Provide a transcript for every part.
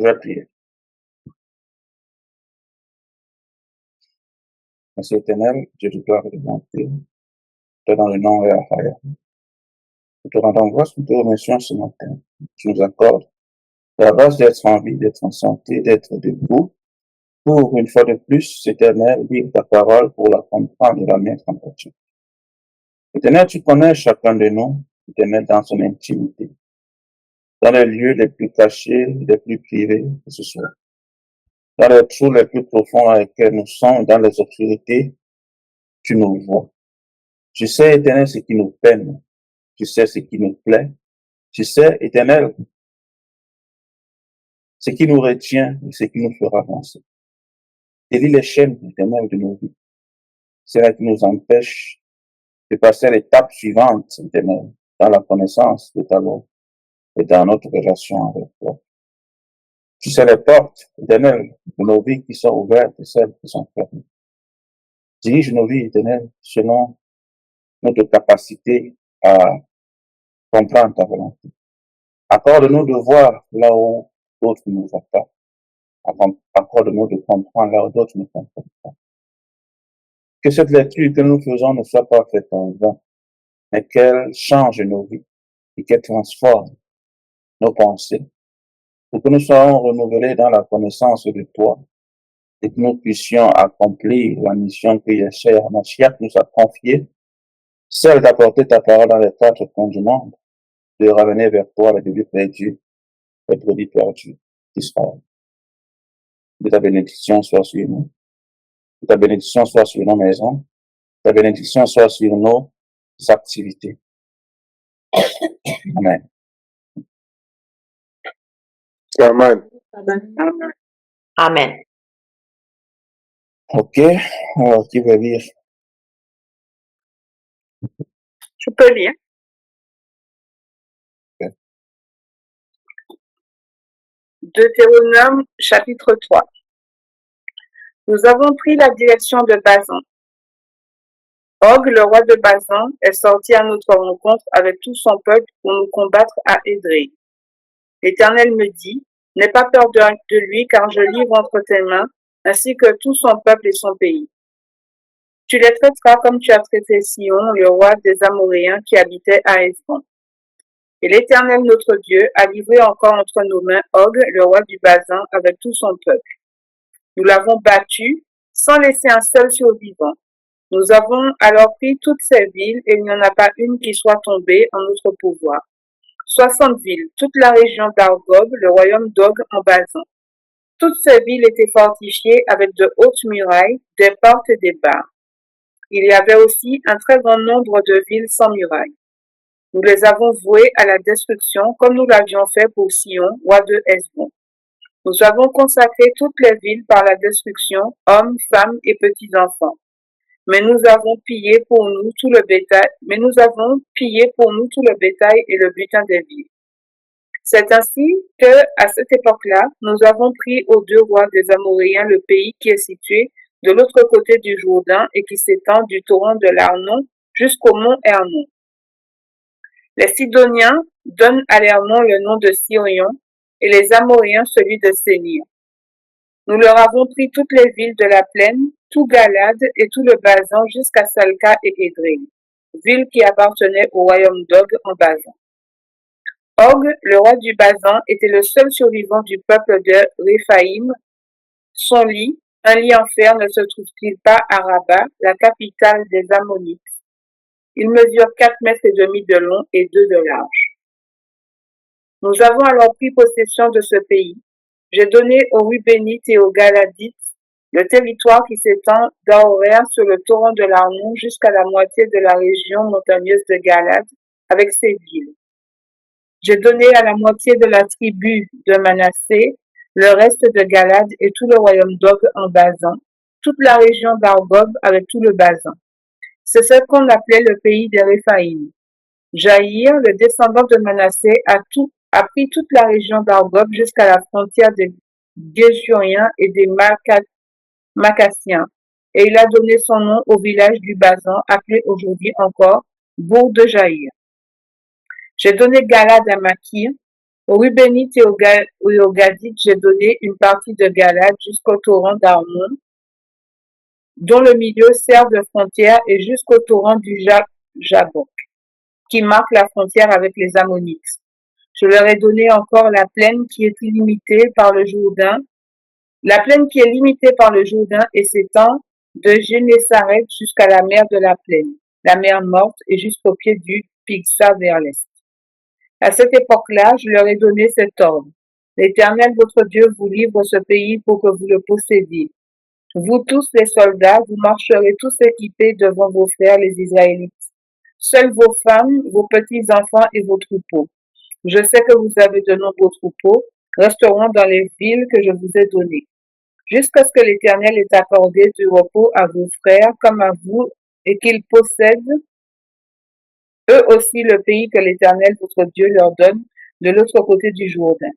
Je vais prier. Merci éternel, Dieu de gloire et de bonté, te dans le nom et à Raphaël. Nous te rendons grâce, nous te remercions ce matin. Tu nous accordes la grâce d'être en vie, d'être en santé, d'être debout, pour une fois de plus, éternel, lire ta parole pour la comprendre et la mettre en pratique. Éternel, tu connais chacun de nous, éternel, dans son intimité, dans les lieux les plus cachés, les plus privés que ce soit, dans les trous les plus profonds dans lesquels nous sommes, dans les obscurités, tu nous vois. Tu sais, éternel, ce qui nous peine, tu sais ce qui nous plaît, tu sais, éternel, ce qui nous retient et ce qui nous fera avancer. Délie les chaînes, éternel, de nos vies. C'est là qui nous empêche de passer à l'étape suivante, éternel, dans la connaissance de ta loi et dans notre relation avec toi. Tu sais les portes, éternel, de nos vies qui sont ouvertes et celles qui sont fermées. Dirige nos vies, éternel, selon notre capacité à comprendre ta volonté. Accorde-nous de voir là où d'autres ne nous voient pas. Accorde-nous de comprendre là où d'autres ne comprennent pas. Que cette lecture que nous faisons ne soit pas faite en vain, mais qu'elle change nos vies et qu'elle transforme nos pensées pour que nous soyons renouvelés dans la connaissance de toi et que nous puissions accomplir la mission que Yeshua Mashiach nous a confiée, celle d'apporter ta parole dans les quatre coins du monde, de ramener vers toi les bébés perdus, les brebis perdus d'Israël. Que ta bénédiction soit sur nous, que ta bénédiction soit sur nos maisons, que ta bénédiction soit sur nos activités. Amen. Amen. Amen. Ok, alors qui veut lire? Je peux lire. Ok. Deutéronome chapitre 3. Nous avons pris la direction de Bazan. Og, le roi de Bazan, est sorti à notre rencontre avec tout son peuple pour nous combattre à Édrei. L'Éternel me dit, n'aie pas peur de lui, car je livre entre tes mains, ainsi que tout son peuple et son pays. Tu les traiteras comme tu as traité Sihon, le roi des Amoréens qui habitait à Hésbon. Et l'Éternel notre Dieu a livré encore entre nos mains Og, le roi du Bazan, avec tout son peuple. Nous l'avons battu, sans laisser un seul survivant. Nous avons alors pris toutes ces villes, et il n'y en a pas une qui soit tombée en notre pouvoir. 60 villes, toute la région d'Argob, le royaume d'Og en Bazan. Toutes ces villes étaient fortifiées avec de hautes murailles, des portes et des barres. Il y avait aussi un très grand nombre de villes sans murailles. Nous les avons vouées à la destruction, comme nous l'avions fait pour Sihon, roi de Hésbon. Nous avons consacré toutes les villes par la destruction, hommes, femmes et petits-enfants. Mais nous avons pillé pour nous tout le bétail et le butin des villes. C'est ainsi que, à cette époque-là, nous avons pris aux deux rois des Amoréens le pays qui est situé de l'autre côté du Jourdain et qui s'étend du torrent de l'Arnon jusqu'au mont Hermon. Les Sidoniens donnent à l'Hermon le nom de Sirion et les Amoréens celui de Sénir. Nous leur avons pris toutes les villes de la plaine, tout Galade et tout le Bazan jusqu'à Salca et Édrei, villes qui appartenaient au royaume d'Og en Bazan. Og, le roi du Bazan, était le seul survivant du peuple de Réphaïm. Son lit, un lit en fer, ne se trouve-t-il pas à Rabat, la capitale des Ammonites? Il mesure 4,5 mètres de long et 2 de large. Nous avons alors pris possession de ce pays. J'ai donné aux Rubénites et aux Galadites le territoire qui s'étend d'Aoréa sur le torrent de l'Arnon jusqu'à la moitié de la région montagneuse de Galade, avec ses villes. J'ai donné à la moitié de la tribu de Manassé le reste de Galade et tout le royaume d'Og en Bazan, toute la région d'Argob avec tout le Bazan. C'est ce qu'on appelait le pays des Réphaïm. Jaïr, le descendant de Manassé, a pris toute la région d'Argob jusqu'à la frontière des Géshuriens et des Macassiens, et il a donné son nom au village du Bazan, appelé aujourd'hui encore Bourg de Jaïr. J'ai donné Galade à Makir, Aux Rubénites et aux Gadites, j'ai donné une partie de Galade jusqu'au torrent d'Arnon, dont le milieu sert de frontière, et jusqu'au torrent du Jabok, qui marque la frontière avec les Ammonites. Je leur ai donné encore la plaine qui est limitée par le Jourdain, et s'étend de Génésaret jusqu'à la mer de la plaine, la mer morte, et jusqu'au pied du Pigsa vers l'est. À cette époque-là, je leur ai donné cet ordre. L'Éternel votre Dieu vous livre ce pays pour que vous le possédiez. Vous tous les soldats, vous marcherez tous équipés devant vos frères les Israélites. Seules vos femmes, vos petits-enfants et vos troupeaux. Je sais que vous avez de nombreux troupeaux, resteront dans les villes que je vous ai données, jusqu'à ce que l'Éternel ait accordé du repos à vos frères comme à vous, et qu'ils possèdent eux aussi le pays que l'Éternel votre Dieu leur donne de l'autre côté du Jourdain.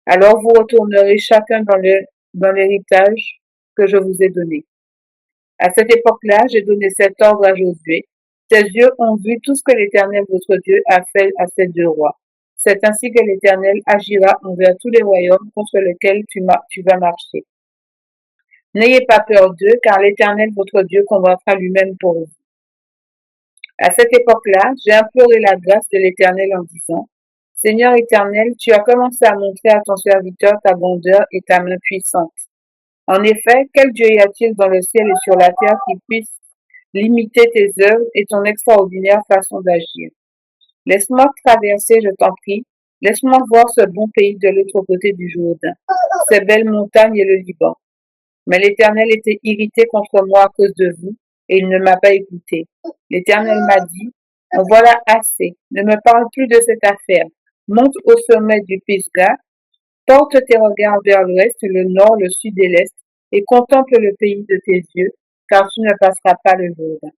Alors vous retournerez chacun dans l'héritage que je vous ai donné. À cette époque-là, j'ai donné cet ordre à Josué. Tes yeux ont vu tout ce que l'Éternel votre Dieu a fait à ces deux rois. C'est ainsi que l'Éternel agira envers tous les royaumes contre lesquels tu vas marcher. N'ayez pas peur d'eux, car l'Éternel votre Dieu combattra lui-même pour vous. À cette époque-là, j'ai imploré la grâce de l'Éternel en disant, Seigneur éternel, tu as commencé à montrer à ton serviteur ta grandeur et ta main puissante. En effet, quel Dieu y a-t-il dans le ciel et sur la terre qui puisse limiter tes œuvres et ton extraordinaire façon d'agir? Laisse-moi traverser, je t'en prie. Laisse-moi voir ce bon pays de l'autre côté du Jourdain, ces belles montagnes et le Liban. Mais l'Éternel était irrité contre moi à cause de vous, et il ne m'a pas écouté. L'Éternel m'a dit, en voilà assez, ne me parle plus de cette affaire. Monte au sommet du Pisgah, porte tes regards vers l'ouest, le nord, le sud et l'est, et contemple le pays de tes yeux, car tu ne passeras pas le Jourdain.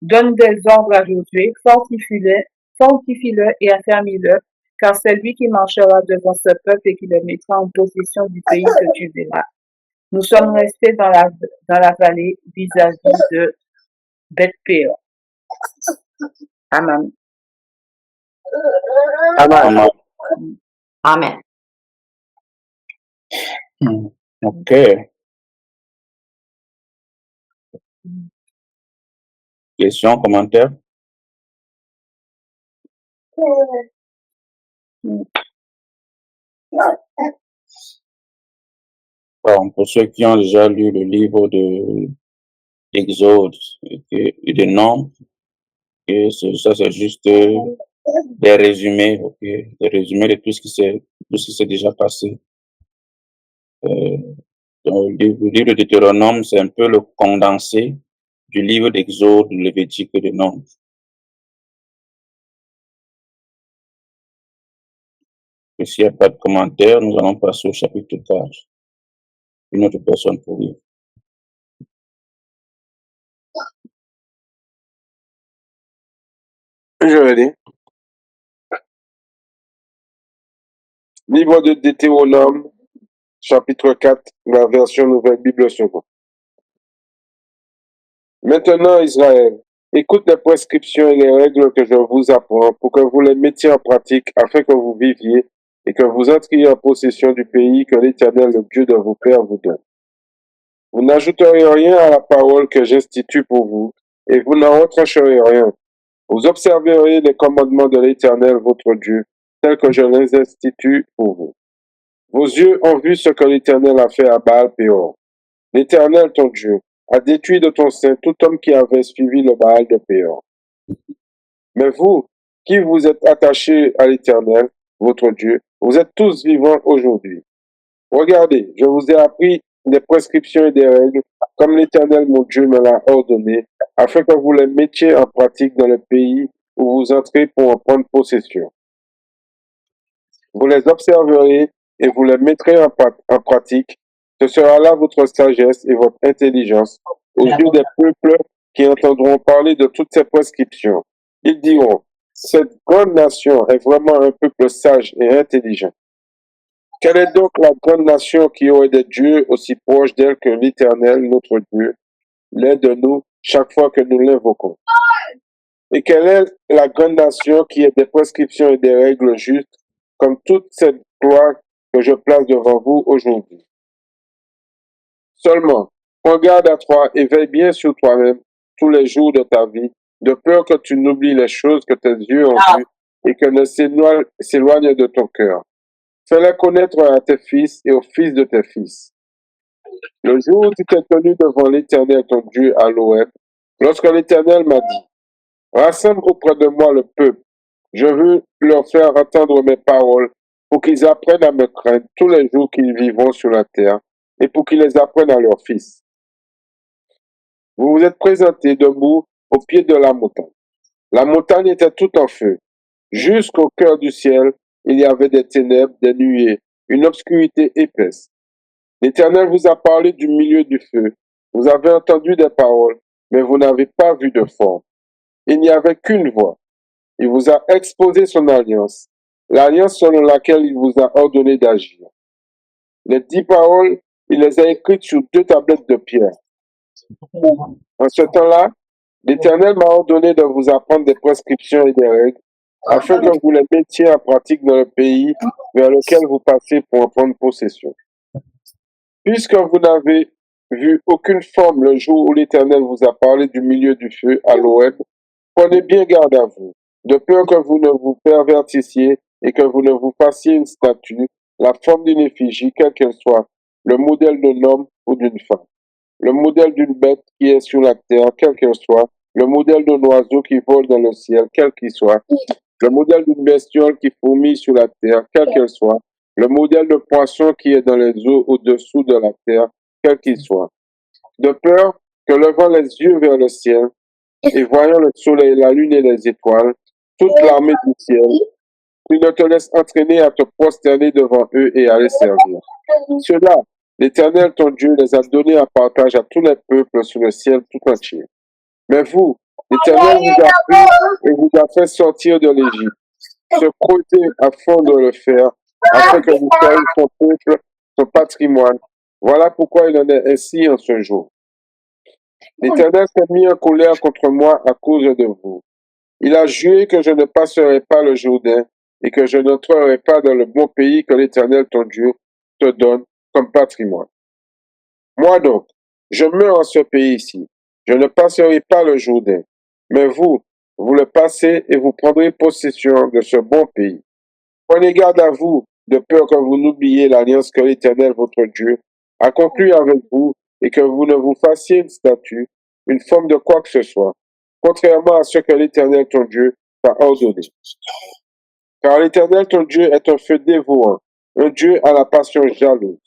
Donne des ordres à Josué, fortifie-le et affermis-le, car c'est lui qui marchera devant ce peuple et qui le mettra en possession du pays que tu verras. Nous sommes restés dans la vallée vis-à-vis de Beth-Péor. Amen. Amen. Amen. Ok. Questions, commentaires? Bon, pour ceux qui ont déjà lu le livre d'Exode et de Nombres, ça c'est juste des résumés, ok, des résumés de tout ce qui s'est déjà passé. Donc, le livre de Deutéronome, c'est un peu le condensé du livre d'Exode, de Lévitique et de Nombres. Et s'il n'y a pas de commentaires, nous allons passer au chapitre 4. Une autre personne pour lire. Je vais lire. Livre de Deutéronome, chapitre 4, la version Nouvelle Bible seconde. Maintenant, Israël, écoute les prescriptions et les règles que je vous apprends pour que vous les mettiez en pratique afin que vous viviez et que vous entriez en possession du pays que l'Éternel, le Dieu de vos pères, vous donne. Vous n'ajouterez rien à la parole que j'institue pour vous, et vous n'en retrancherez rien. Vous observerez les commandements de l'Éternel, votre Dieu, tels que je les institue pour vous. Vos yeux ont vu ce que l'Éternel a fait à Baal-Péor. L'Éternel, ton Dieu, a détruit de ton sein tout homme qui avait suivi le Baal de Péor. Mais vous, qui vous êtes attachés à l'Éternel, votre Dieu, vous êtes tous vivants aujourd'hui. Regardez, je vous ai appris des prescriptions et des règles, comme l'Éternel, mon Dieu, me l'a ordonné, afin que vous les mettiez en pratique dans le pays où vous entrez pour en prendre possession. Vous les observerez et vous les mettrez en pratique. Ce sera là votre sagesse et votre intelligence aux yeux des peuples qui entendront parler de toutes ces prescriptions. Ils diront, cette grande nation est vraiment un peuple sage et intelligent. Quelle est donc la grande nation qui aurait des dieux aussi proches d'elle que l'Éternel, notre Dieu, l'est de nous chaque fois que nous l'invoquons? Et quelle est la grande nation qui ait des prescriptions et des règles justes comme toute cette gloire que je place devant vous aujourd'hui. Seulement, prends garde à toi et veille bien sur toi-même tous les jours de ta vie, de peur que tu n'oublies les choses que tes yeux ont vues et que ne s'éloignent de ton cœur. Fais-les connaître à tes fils et aux fils de tes fils. Le jour où tu t'es tenu devant l'Éternel ton Dieu à l'Horeb, lorsque l'Éternel m'a dit, rassemble auprès de moi le peuple, je veux leur faire entendre mes paroles pour qu'ils apprennent à me craindre tous les jours qu'ils vivront sur la terre et pour qu'ils les apprennent à leurs fils. Vous vous êtes présentés debout au pied de la montagne. La montagne était toute en feu. Jusqu'au cœur du ciel, il y avait des ténèbres, des nuées, une obscurité épaisse. L'Éternel vous a parlé du milieu du feu. Vous avez entendu des paroles, mais vous n'avez pas vu de forme. Il n'y avait qu'une voix. Il vous a exposé son alliance, l'alliance selon laquelle il vous a ordonné d'agir. Les 10 paroles, il les a écrites sur 2 tablettes de pierre. En ce temps-là, l'Éternel m'a ordonné de vous apprendre des prescriptions et des règles, afin que vous les mettiez en pratique dans le pays vers lequel vous passez pour en prendre possession. Puisque vous n'avez vu aucune forme le jour où l'Éternel vous a parlé du milieu du feu à l'Horeb, prenez bien garde à vous, de peur que vous ne vous pervertissiez et que vous ne vous fassiez une statue, la forme d'une effigie, quelle qu'elle soit, le modèle d'un homme ou d'une femme, le modèle d'une bête qui est sur la terre, quelle qu'elle soit, le modèle d'un oiseau qui vole dans le ciel, quel qu'il soit, le modèle d'une bestiole qui fourmille sur la terre, quelle qu'elle soit, le modèle de poisson qui est dans les eaux au-dessous de la terre, quel qu'il soit, de peur que levant les yeux vers le ciel et voyant le soleil, la lune et les étoiles, toute l'armée du ciel, tu ne te laisses entraîner à te prosterner devant eux et à les servir. Cela, l'Éternel ton Dieu les a donnés en partage à tous les peuples sur le ciel tout entier. Mais vous, l'Éternel vous a pris et vous a fait sortir de l'Égypte, se creuser à fond de le faire, afin que vous soyez son peuple, son patrimoine. Voilà pourquoi il en est ainsi en ce jour. L'Éternel s'est mis en colère contre moi à cause de vous. Il a juré que je ne passerai pas le Jourdain et que je n'entrerai pas dans le bon pays que l'Éternel ton Dieu te donne comme patrimoine. Moi donc, je meurs en ce pays-ci. Je ne passerai pas le Jourdain. Mais vous, vous le passez et vous prendrez possession de ce bon pays. Prenez garde à vous, de peur que vous n'oubliez l'alliance que l'Éternel votre Dieu a conclue avec vous et que vous ne vous fassiez une statue, une forme de quoi que ce soit, contrairement à ce que l'Éternel ton Dieu t'a ordonné. Car l'Éternel ton Dieu est un feu dévorant, un Dieu à la passion jalouse.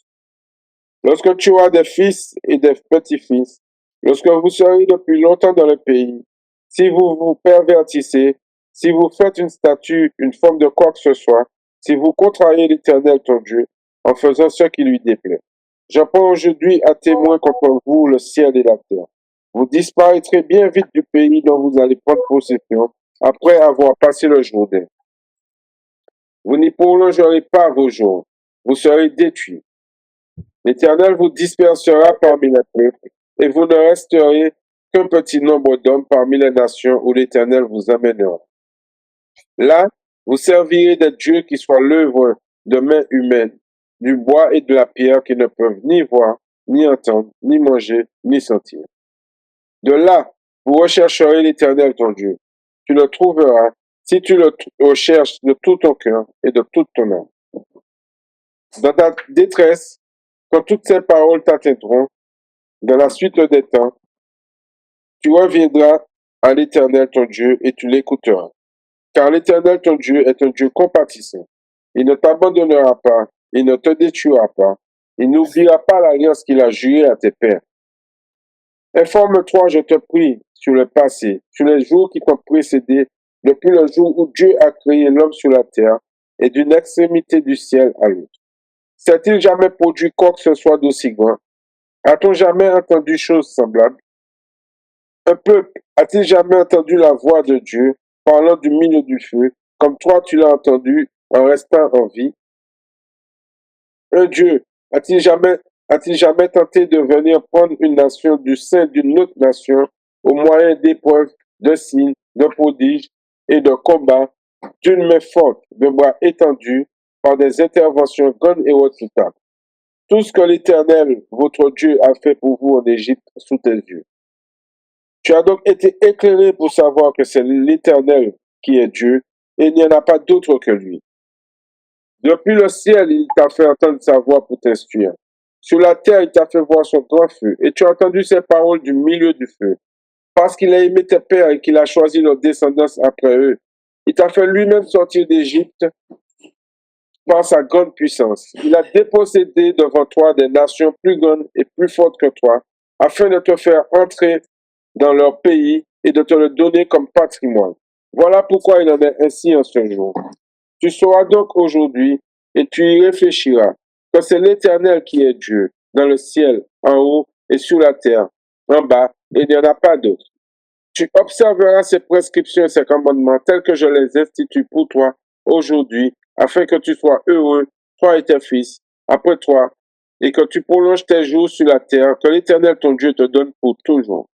Lorsque tu auras des fils et des petits-fils, lorsque vous serez depuis longtemps dans le pays, si vous vous pervertissez, si vous faites une statue, une forme de quoi que ce soit, si vous contrariez l'Éternel ton Dieu en faisant ce qui lui déplaît, je prends aujourd'hui à témoin contre vous le ciel et la terre. Vous disparaîtrez bien vite du pays dont vous allez prendre possession après avoir passé le Jourdain. Vous n'y prolongerez pas vos jours, vous serez détruits. L'Éternel vous dispersera parmi les peuples, et vous ne resterez qu'un petit nombre d'hommes parmi les nations où l'Éternel vous amènera. Là, vous servirez des dieux qui soient l'œuvre de mains humaines, du bois et de la pierre qui ne peuvent ni voir, ni entendre, ni manger, ni sentir. De là, vous rechercherez l'Éternel ton Dieu. Tu le trouveras si tu le recherches de tout ton cœur et de toute ton âme. Dans ta détresse, quand toutes ces paroles t'atteindront, dans la suite des temps, tu reviendras à l'Éternel ton Dieu et tu l'écouteras. Car l'Éternel ton Dieu est un Dieu compatissant. Il ne t'abandonnera pas, il ne te détruira pas, il n'oubliera pas l'alliance qu'il a jurée à tes pères. Informe-toi, je te prie, sur le passé, sur les jours qui t'ont précédé, depuis le jour où Dieu a créé l'homme sur la terre et d'une extrémité du ciel à l'autre. S'est-il jamais produit quoi que ce soit d'aussi grand? A-t-on jamais entendu chose semblable? Un peuple a-t-il jamais entendu la voix de Dieu parlant du milieu du feu, comme toi tu l'as entendu en restant en vie? Un Dieu a-t-il jamais tenté de venir prendre une nation du sein d'une autre nation au moyen d'épreuves, de signes, de prodiges et de combats, d'une main forte, de bras étendus par des interventions grandes et redoutables. Tout ce que l'Éternel, votre Dieu, a fait pour vous en Égypte sous tes yeux. Tu as donc été éclairé pour savoir que c'est l'Éternel qui est Dieu et il n'y en a pas d'autre que lui. Depuis le ciel, il t'a fait entendre sa voix pour t'instruire. Sur la terre, il t'a fait voir son grand feu et tu as entendu ses paroles du milieu du feu. Parce qu'il a aimé tes pères et qu'il a choisi leur descendance après eux, il t'a fait lui-même sortir d'Égypte par sa grande puissance. Il a dépossédé devant toi des nations plus grandes et plus fortes que toi, afin de te faire entrer dans leur pays et de te le donner comme patrimoine. Voilà pourquoi il en est ainsi en ce jour. Tu sauras donc aujourd'hui, et tu y réfléchiras, que c'est l'Éternel qui est Dieu, dans le ciel, en haut et sur la terre, en bas, et il n'y en a pas d'autre. Tu observeras ces prescriptions et ces commandements tels que je les institue pour toi aujourd'hui, afin que tu sois heureux, toi et tes fils, après toi, et que tu prolonges tes jours sur la terre, que l'Éternel ton Dieu te donne pour toujours.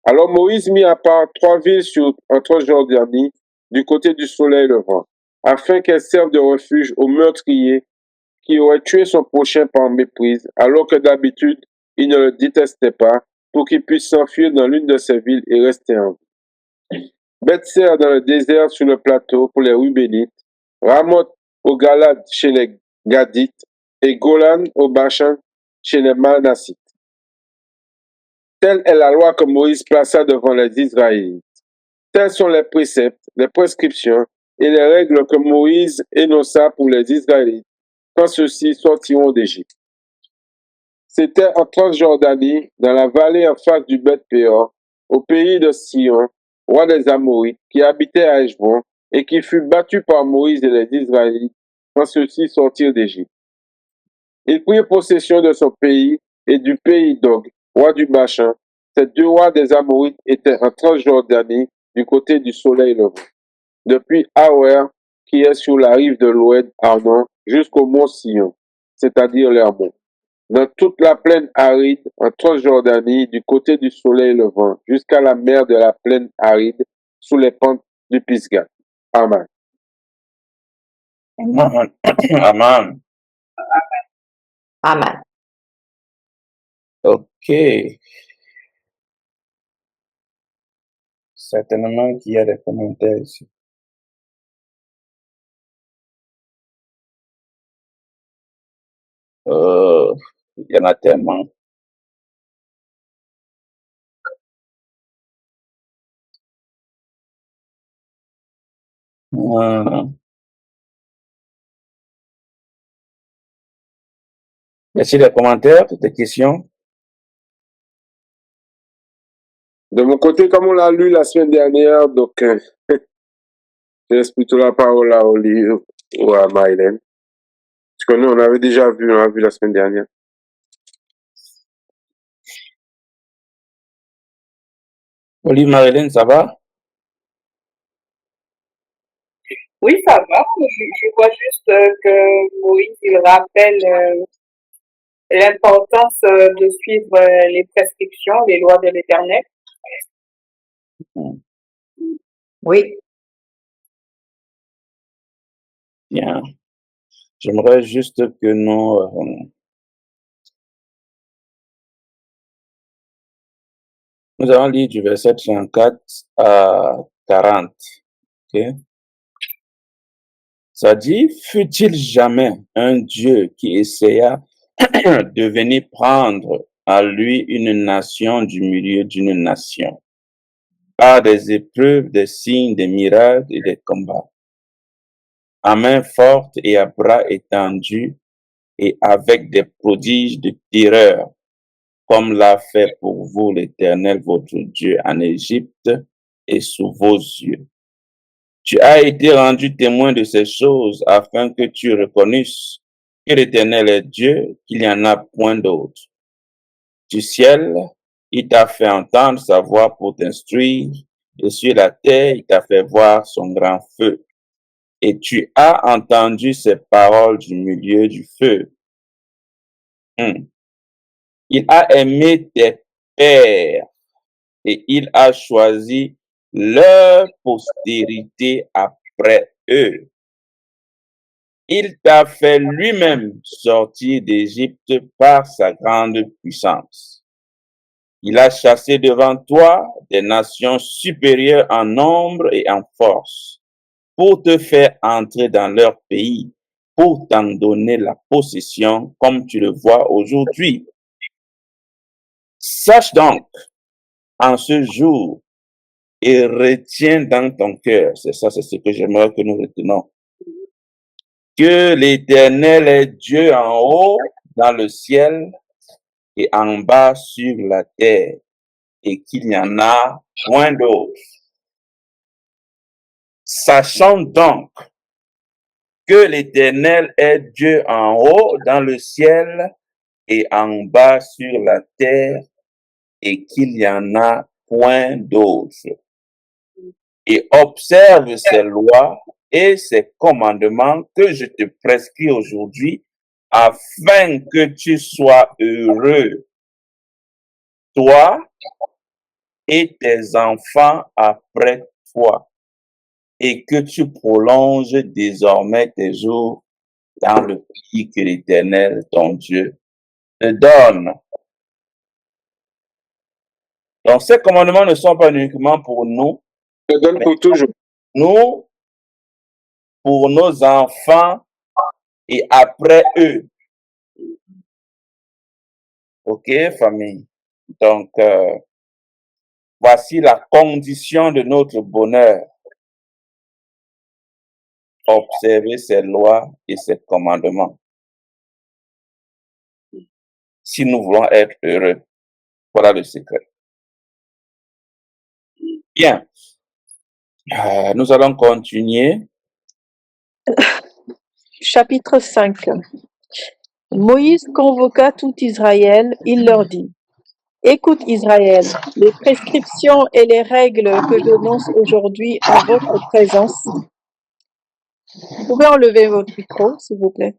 Alors Moïse mit à part 3 villes en Transjordanie, du côté du soleil levant, afin qu'elles servent de refuge aux meurtriers qui auraient tué son prochain par méprise, alors que d'habitude il ne le détestait pas, pour qu'il puisse s'enfuir dans l'une de ces villes et rester en vie. Bethser dans le désert sur le plateau pour les Rubénites, Ramoth au Galade chez les Gadites et Golan au Bashan chez les Manassites. Telle est la loi que Moïse plaça devant les Israélites. Tels sont les préceptes, les prescriptions et les règles que Moïse énonça pour les Israélites quand ceux-ci sortiront d'Égypte. C'était en Transjordanie, dans la vallée en face du Beth-Péor, au pays de Sion, roi des Amorites, qui habitait à Heshbon et qui fut battu par Moïse et les Israélites quand ceux-ci sortirent d'Égypte. Ils prirent possession de son pays et du pays d'Og, roi du Bashan. Ces 2 rois des Amorites étaient en Transjordanie, du côté du soleil levant, depuis Aroer, qui est sur la rive de l'oued Arnon, jusqu'au mont Sion, c'est-à-dire l'Hermon, dans toute la plaine aride en Transjordanie, du côté du soleil levant, jusqu'à la mer de la plaine aride, sous les pentes du Pisgah. Amen. Amen. Amen. Amen. OK. Certainement qu'il y a des commentaires ici. Il y en a tellement. Y a-t-il des commentaires, des questions? De mon côté, comme on l'a lu la semaine dernière, donc je laisse plutôt la parole à Oli ou à Mylène. Parce que nous, on avait déjà vu, on a vu la semaine dernière. Oli, Marilyn, ça va? Oui, ça va. Je vois juste que Moïse, il rappelle l'importance de suivre les prescriptions, les lois de l'Éternel. Oui. Bien. J'aimerais juste que nous allons lire du verset 34 à 40. OK? Ça dit, fut-il jamais un Dieu qui essaya de venir prendre à lui une nation du milieu d'une nation, par des épreuves, des signes, des miracles et des combats, à main forte et à bras étendus, et avec des prodiges de terreur, comme l'a fait pour vous l'Éternel votre Dieu en Égypte et sous vos yeux. Tu as été rendu témoin de ces choses afin que tu reconnusses que l'Éternel est Dieu, qu'il n'y en a point d'autre. Du ciel, il t'a fait entendre sa voix pour t'instruire, et sur la terre, il t'a fait voir son grand feu. Et tu as entendu ces paroles du milieu du feu. Il a aimé tes pères et il a choisi leur postérité après eux. Il t'a fait lui-même sortir d'Égypte par sa grande puissance. Il a chassé devant toi des nations supérieures en nombre et en force, pour te faire entrer dans leur pays, pour t'en donner la possession comme tu le vois aujourd'hui. Sache donc en ce jour et retiens dans ton cœur, c'est ce que j'aimerais que nous retenons, que l'Éternel est Dieu en haut dans le ciel et en bas sur la terre, et qu'il n'y en a point d'autre. Sachons donc que l'Éternel est Dieu en haut dans le ciel et en bas sur la terre, et qu'il n'y en a point d'autre. Et observe ces lois et ces commandements que je te prescris aujourd'hui, afin que tu sois heureux, toi et tes enfants après toi, et que tu prolonges désormais tes jours dans le pays que l'Éternel, ton Dieu, te donne. Donc, ces commandements ne sont pas uniquement pour nous, Je donne pour toujours. nous, pour nos enfants et après eux. OK, famille? Donc, voici la condition de notre bonheur. Observer ces lois et ces commandements. Si nous voulons être heureux, voilà le secret. Bien. Nous allons continuer. Chapitre 5. Moïse convoqua tout Israël, il leur dit, écoute Israël, les prescriptions et les règles que j'énonce aujourd'hui en votre présence. Vous pouvez enlever votre micro, s'il vous plaît.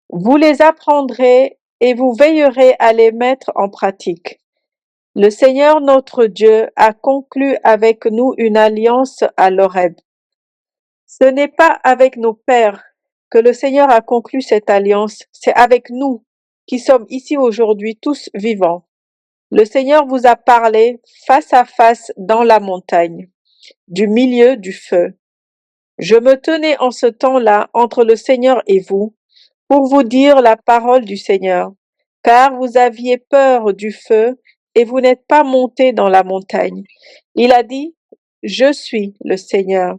Vous les apprendrez et vous veillerez à les mettre en pratique. Le Seigneur notre Dieu a conclu avec nous une alliance à l'Horeb. Ce n'est pas avec nos pères que le Seigneur a conclu cette alliance, c'est avec nous qui sommes ici aujourd'hui tous vivants. Le Seigneur vous a parlé face à face dans la montagne, du milieu du feu. Je me tenais en ce temps-là entre le Seigneur et vous, pour vous dire la parole du Seigneur, car vous aviez peur du feu et vous n'êtes pas montés dans la montagne. Il a dit, je suis le Seigneur,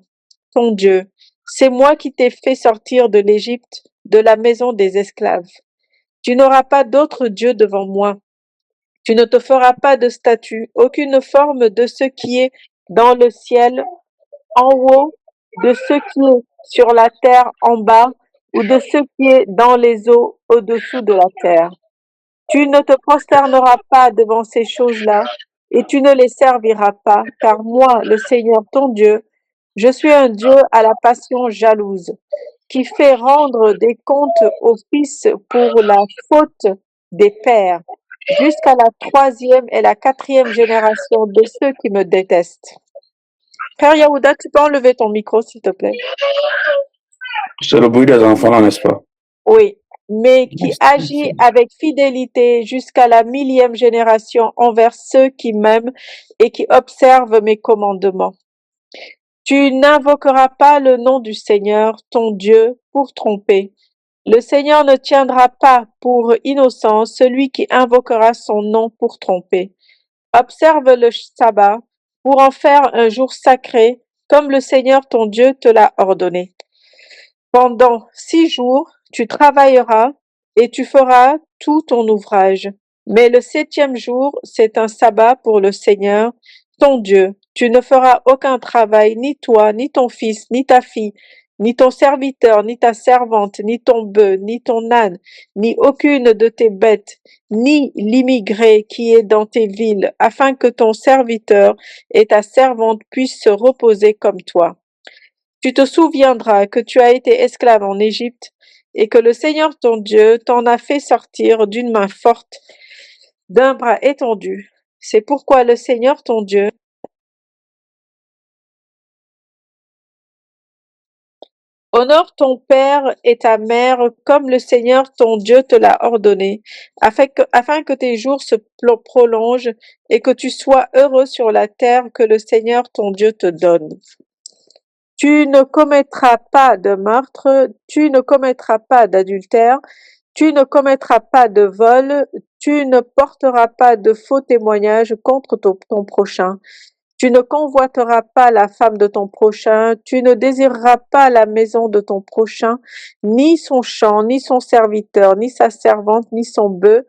ton Dieu. C'est moi qui t'ai fait sortir de l'Égypte, de la maison des esclaves. Tu n'auras pas d'autre Dieu devant moi. Tu ne te feras pas de statue, aucune forme de ce qui est dans le ciel en haut, de ce qui est sur la terre en bas, ou de ce qui est dans les eaux au-dessous de la terre. Tu ne te prosterneras pas devant ces choses-là, et tu ne les serviras pas, car moi, le Seigneur ton Dieu, je suis un Dieu à la passion jalouse, qui fait rendre des comptes aux fils pour la faute des pères, jusqu'à la 3e et la 4e génération de ceux qui me détestent. Père Yaouda, tu peux enlever ton micro, s'il te plaît? C'est le bruit des enfants, n'est-ce pas? Oui, mais qui agit avec fidélité jusqu'à la 1000e génération envers ceux qui m'aiment et qui observent mes commandements. Tu n'invoqueras pas le nom du Seigneur, ton Dieu, pour tromper. Le Seigneur ne tiendra pas pour innocent celui qui invoquera son nom pour tromper. Observe le sabbat pour en faire un jour sacré, comme le Seigneur ton Dieu te l'a ordonné. Pendant 6 jours, tu travailleras et tu feras tout ton ouvrage. Mais le 7e jour, c'est un sabbat pour le Seigneur, ton Dieu. Tu ne feras aucun travail, ni toi, ni ton fils, ni ta fille, ni ton serviteur, ni ta servante, ni ton bœuf, ni ton âne, ni aucune de tes bêtes, ni l'immigré qui est dans tes villes, afin que ton serviteur et ta servante puissent se reposer comme toi. Tu te souviendras que tu as été esclave en Égypte et que le Seigneur ton Dieu t'en a fait sortir d'une main forte, d'un bras étendu. C'est pourquoi le Seigneur ton Dieu Honore ton père et ta mère comme le Seigneur ton Dieu te l'a ordonné, afin que tes jours se prolongent et que tu sois heureux sur la terre que le Seigneur ton Dieu te donne. Tu ne commettras pas de meurtre, tu ne commettras pas d'adultère, tu ne commettras pas de vol, tu ne porteras pas de faux témoignages contre ton prochain. Tu ne convoiteras pas la femme de ton prochain, tu ne désireras pas la maison de ton prochain, ni son champ, ni son serviteur, ni sa servante, ni son bœuf,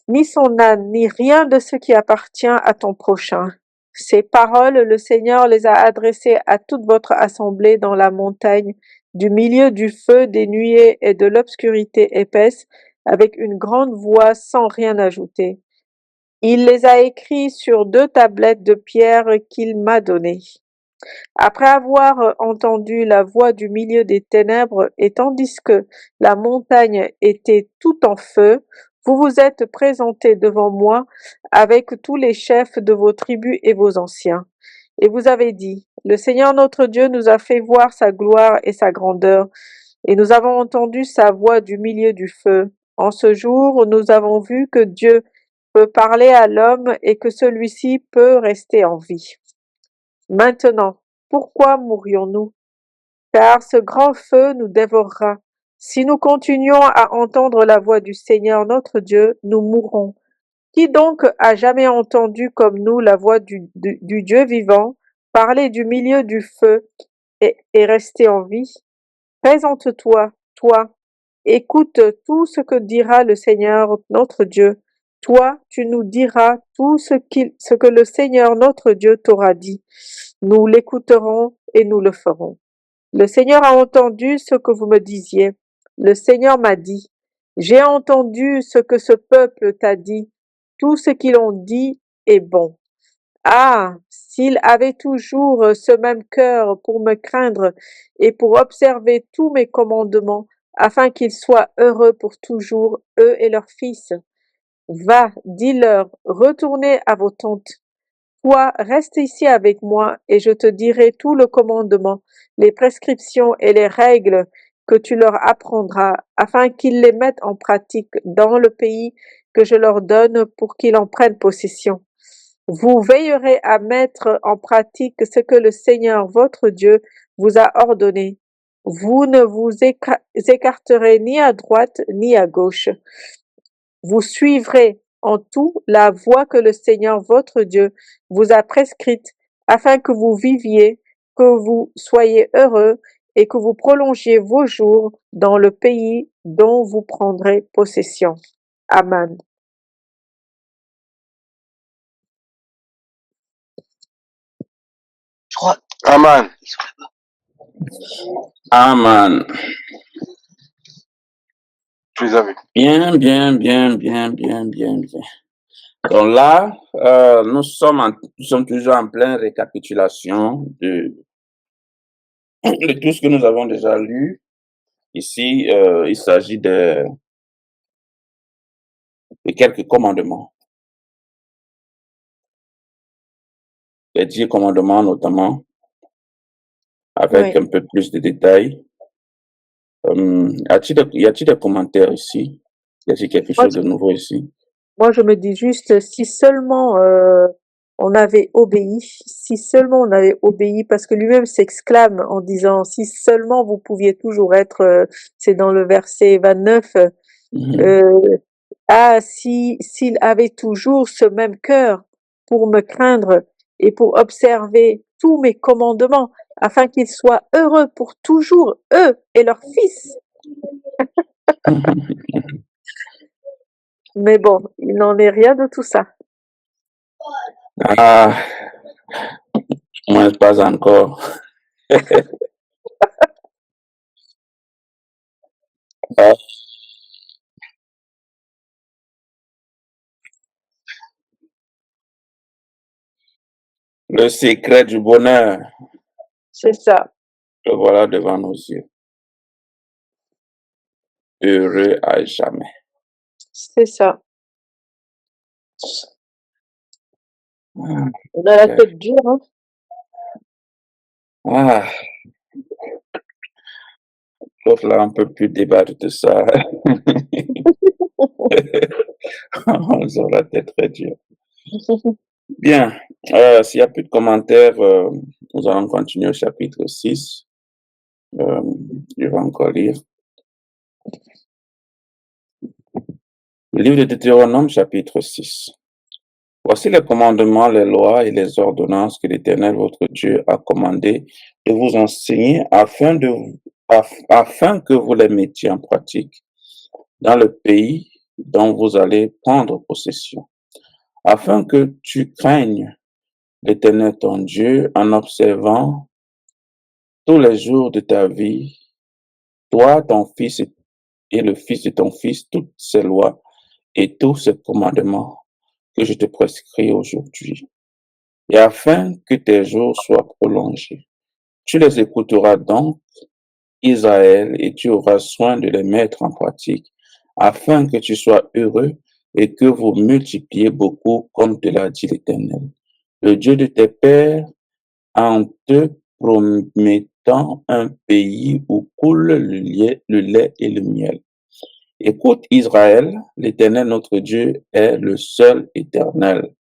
ni son âne, ni rien de ce qui appartient à ton prochain. Ces paroles, le Seigneur les a adressées à toute votre assemblée dans la montagne, du milieu du feu, des nuées et de l'obscurité épaisse, avec une grande voix sans rien ajouter. Il les a écrits sur 2 tablettes de pierre qu'il m'a données. Après avoir entendu la voix du milieu des ténèbres, et tandis que la montagne était tout en feu, vous vous êtes présentés devant moi avec tous les chefs de vos tribus et vos anciens. Et vous avez dit, le Seigneur notre Dieu nous a fait voir sa gloire et sa grandeur, et nous avons entendu sa voix du milieu du feu. En ce jour, nous avons vu que Dieu peut parler à l'homme et que celui-ci peut rester en vie. Maintenant, pourquoi mourrions-nous? Car ce grand feu nous dévorera. Si nous continuons à entendre la voix du Seigneur notre Dieu, nous mourrons. Qui donc a jamais entendu comme nous la voix du Dieu vivant parler du milieu du feu et rester en vie? Présente-toi, toi, écoute tout ce que dira le Seigneur notre Dieu. Toi, tu nous diras tout ce que le Seigneur notre Dieu t'aura dit. Nous l'écouterons et nous le ferons. Le Seigneur a entendu ce que vous me disiez. Le Seigneur m'a dit, j'ai entendu ce que ce peuple t'a dit. Tout ce qu'ils ont dit est bon. Ah, s'ils avaient toujours ce même cœur pour me craindre et pour observer tous mes commandements, afin qu'ils soient heureux pour toujours, eux et leurs fils. Va, dis-leur, retournez à vos tentes. Toi, reste ici avec moi, et je te dirai tout le commandement, les prescriptions et les règles que tu leur apprendras, afin qu'ils les mettent en pratique dans le pays que je leur donne pour qu'ils en prennent possession. Vous veillerez à mettre en pratique ce que le Seigneur votre Dieu vous a ordonné. Vous ne vous écarterez ni à droite ni à gauche. Vous suivrez en tout la voie que le Seigneur votre Dieu vous a prescrite, afin que vous viviez, que vous soyez heureux et que vous prolongiez vos jours dans le pays dont vous prendrez possession. Amen. Amen. Amen. Je les avais. Bien. Donc là, nous sommes toujours en pleine récapitulation de tout ce que nous avons déjà lu. Ici, il s'agit de quelques commandements. Les 10 commandements notamment, avec Oui. un peu plus de détails. Y a-t-il des commentaires ici? Y a-t-il quelque chose de nouveau ici? Moi, je me dis juste, si seulement on avait obéi, si seulement on avait obéi, parce que lui-même s'exclame en disant, si seulement vous pouviez toujours être, c'est dans le verset 29, ah, s'il avait toujours ce même cœur pour me craindre et pour observer tous mes commandements, afin qu'ils soient heureux pour toujours, eux et leurs fils. Mais bon, il n'en est rien de tout ça. Ah, moi, pas encore. Ah, le secret du bonheur, C'est ça, le voilà devant nos yeux. Heureux à jamais. c'est ça. Ah, On a la ok. tête dure, hein. Ah, L'autre là, on peut plus débattre de ça. Ça va être très dur. Bien, s'il n'y a plus de commentaires, nous allons continuer au chapitre 6. Je vais encore lire. Le livre de Deutéronome, chapitre 6. Voici les commandements, les lois et les ordonnances que l'Éternel votre Dieu a commandé de vous enseigner afin que vous les mettiez en pratique dans le pays dont vous allez prendre possession, afin que tu craignes l'Éternel ton Dieu en observant tous les jours de ta vie, toi, ton fils et le fils de ton fils, toutes ces lois et tous ces commandements que je te prescris aujourd'hui, et afin que tes jours soient prolongés. Tu les écouteras donc, Israël, et tu auras soin de les mettre en pratique, afin que tu sois heureux et que vous multipliez beaucoup, comme te l'a dit l'Éternel, le Dieu de tes pères, en te promettant un pays où coule le lait et le miel. Écoute Israël, l'Éternel notre Dieu est le seul éternel.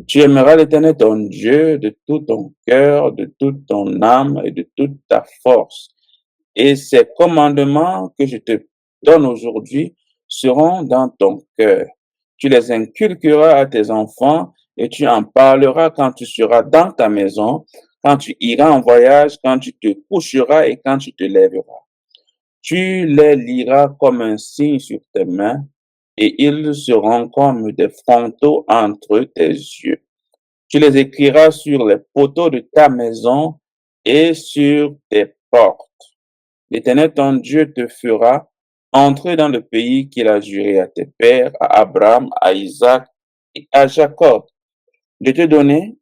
Tu aimeras l'Éternel ton Dieu de tout ton cœur, de toute ton âme et de toute ta force. Et ces commandements que je te donne aujourd'hui seront dans ton cœur. Tu les inculqueras à tes enfants et tu en parleras quand tu seras dans ta maison, quand tu iras en voyage, quand tu te coucheras et quand tu te lèveras. Tu les liras comme un signe sur tes mains et ils seront comme des frontaux entre tes yeux. Tu les écriras sur les poteaux de ta maison et sur tes portes. L'Éternel ton Dieu te fera entrer dans le pays qu'il a juré à tes pères, à Abraham, à Isaac et à Jacob. De te donner,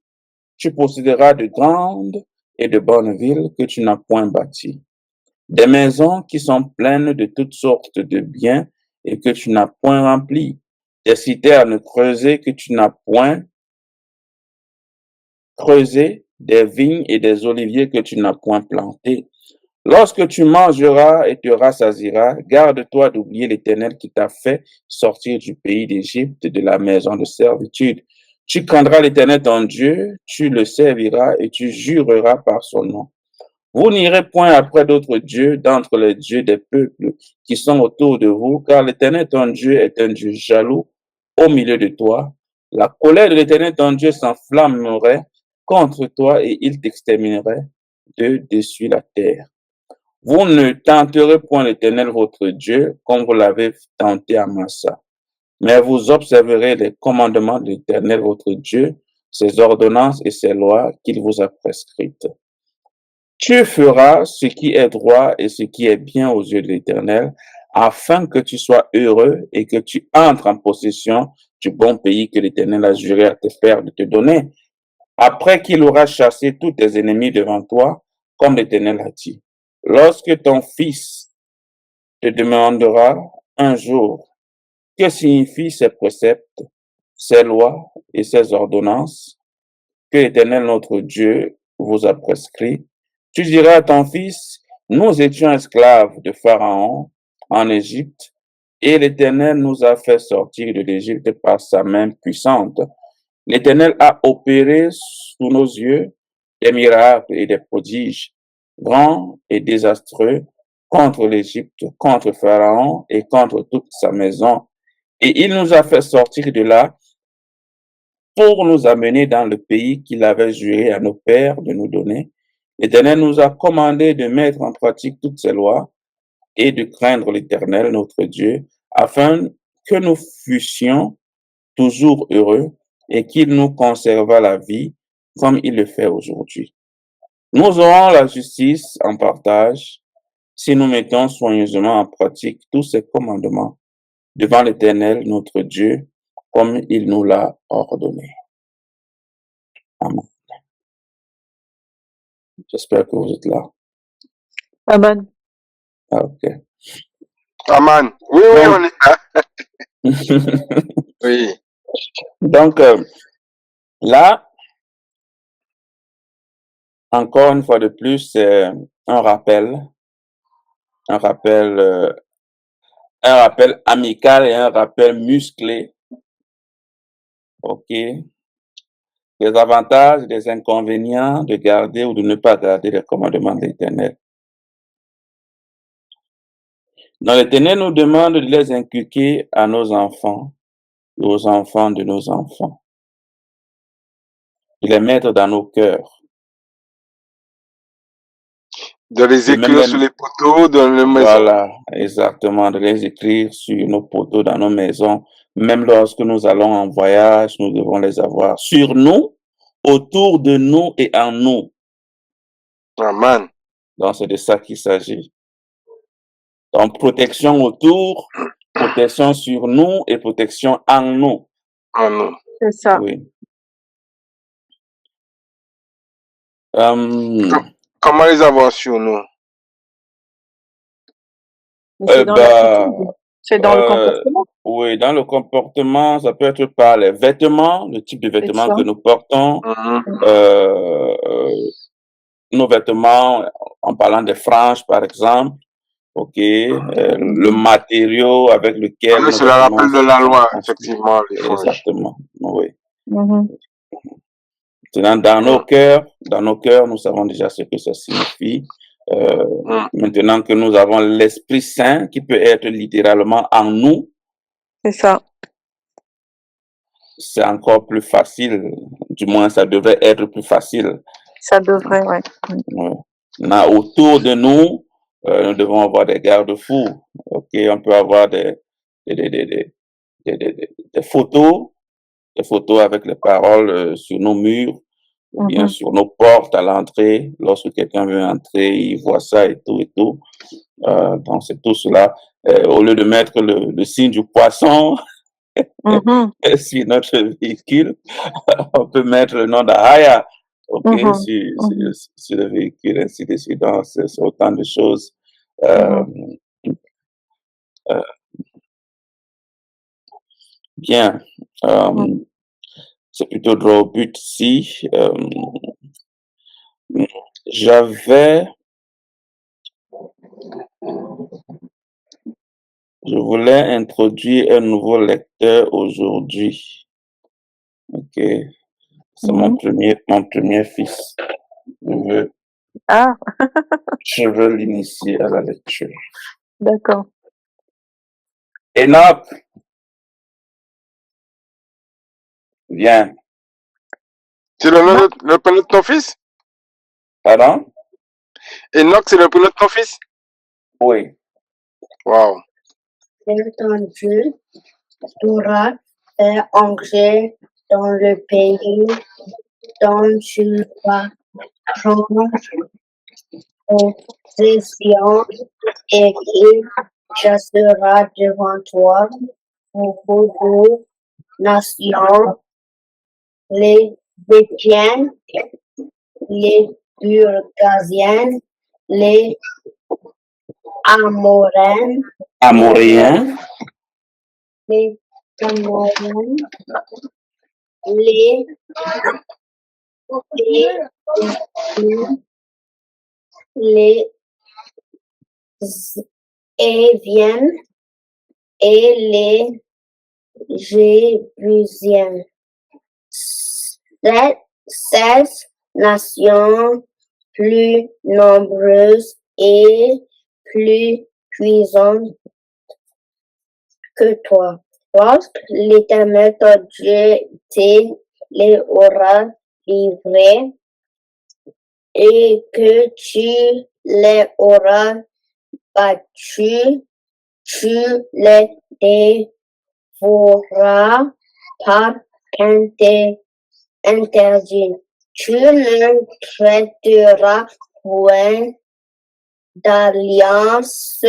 tu posséderas de grandes et de bonnes villes que tu n'as point bâties, des maisons qui sont pleines de toutes sortes de biens et que tu n'as point remplies, des citernes creusées que tu n'as point creusées, des vignes et des oliviers que tu n'as point plantés. Lorsque tu mangeras et te rassasieras, garde-toi d'oublier l'Éternel qui t'a fait sortir du pays d'Égypte, de la maison de servitude. Tu craindras l'Éternel ton Dieu, tu le serviras et tu jureras par son nom. Vous n'irez point après d'autres dieux d'entre les dieux des peuples qui sont autour de vous, car l'Éternel ton Dieu est un Dieu jaloux au milieu de toi. La colère de l'Éternel ton Dieu s'enflammerait contre toi et il t'exterminerait de dessus la terre. Vous ne tenterez point l'Éternel votre Dieu comme vous l'avez tenté à Massa, mais vous observerez les commandements de l'Éternel votre Dieu, ses ordonnances et ses lois qu'il vous a prescrites. Tu feras ce qui est droit et ce qui est bien aux yeux de l'Éternel, afin que tu sois heureux et que tu entres en possession du bon pays que l'Éternel a juré à tes pères de te donner, après qu'il aura chassé tous tes ennemis devant toi, comme l'Éternel a dit. Lorsque ton fils te demandera un jour que signifient ces préceptes, ces lois et ces ordonnances que l'Éternel notre Dieu vous a prescrits, tu diras à ton fils, nous étions esclaves de Pharaon en Égypte, et l'Éternel nous a fait sortir de l'Égypte par sa main puissante. L'Éternel a opéré sous nos yeux des miracles et des prodiges, grands et désastreux, contre l'Égypte, contre Pharaon et contre toute sa maison. Et il nous a fait sortir de là pour nous amener dans le pays qu'il avait juré à nos pères de nous donner. L'Éternel nous a commandé de mettre en pratique toutes ces lois et de craindre l'Éternel, notre Dieu, afin que nous fussions toujours heureux et qu'il nous conserva la vie comme il le fait aujourd'hui. Nous aurons la justice en partage si nous mettons soigneusement en pratique tous ces commandements devant l'Éternel, notre Dieu, comme il nous l'a ordonné. Amen. J'espère que vous êtes là. Amen. Ah, ok. Amen. Oui, on est là. Oui. Donc, là, encore une fois de plus, c'est un rappel un rappel amical et un rappel musclé. OK. Les avantages et les inconvénients de garder ou de ne pas garder les commandements de l'Éternel. Donc l'Éternel nous demande de les inculquer à nos enfants et aux enfants de nos enfants, de les mettre dans nos cœurs, De les de même écrire sur les poteaux dans les maisons. voilà, exactement, de les écrire sur nos poteaux dans nos maisons. Même lorsque nous allons en voyage, nous devons les avoir sur nous, autour de nous et en nous. Amen. Donc c'est de ça qu'il s'agit. Donc protection autour, protection sur nous et protection en nous. En nous. C'est ça. Oui. Comment les avoir sur nous? Mais c'est dans l'attitude. C'est dans le euh, comportement. oui, dans le comportement, ça peut être par les vêtements, le type de vêtements ça. que nous portons, Mhm. nos vêtements, en parlant des franges, par exemple, OK, le matériau avec lequel Oui, nos c'est le vêtements rappel de la sont loi, construits. effectivement, les franges. Exactement, oui. Mhm. Maintenant, dans nos cœurs, nous savons déjà ce que ça signifie. Maintenant que nous avons l'Esprit Saint qui peut être littéralement en nous, C'est ça. c'est encore plus facile. Du moins, ça devrait être plus facile. Ça devrait, ouais. Ouais. Là, autour de nous, nous devons avoir des garde-fous. OK, on peut avoir des photos, des photos avec les paroles sur nos murs, ou bien Mhm. sur nos portes à l'entrée. Lorsque quelqu'un veut entrer, il voit ça et tout et tout. Donc, c'est tout cela. Au lieu de mettre le signe du poisson Mhm. sur notre véhicule, on peut mettre le nom d'Ahaya, OK, Mhm. sur le véhicule, ainsi de suite. Donc, c'est autant de choses. Bien. C'est plutôt droit au but ici. Je voulais introduire un nouveau lecteur aujourd'hui. OK. C'est mon premier fils. Ah, Je veux l'initier à la lecture. d'accord. Enoch, viens. C'est le prénom de ton fils? Pardon? Enoch, c'est le prénom de ton fils? Oui. Wow. J'ai entendu Torah est ancrée dans le pays dont tu vas prendre possession et qu'il chassera devant toi beaucoup de nations, les Bétiennes, les Burgasiennes, les Amoréennes, Amoréen, les Amoréennes, les les Éviennes et les Jébusiens. 16 nations plus nombreuses et plus puissantes que toi. Lorsque l'Éternel ton Dieu les aura livrés et que tu les auras battus, tu les dévoreras par interdit. Tu ne traiteras point d'alliance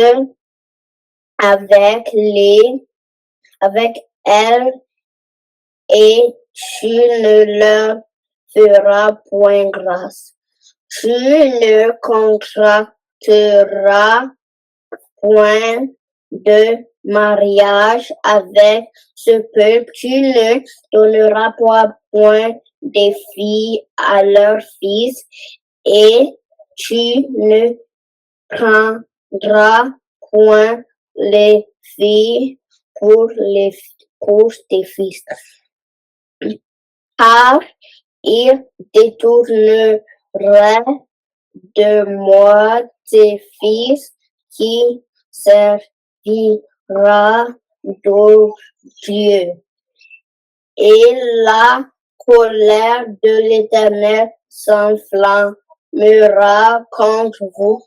avec elles et tu ne leur feras point grâce. Tu ne contracteras point de mariage avec ce peuple. Tu ne donneras point des filles à leurs fils et tu ne point les filles pour tes fils. Car ils détourneraient de moi tes fils qui servira d'autres dieux. Et la colère de l'Éternel s'enflammera contre vous.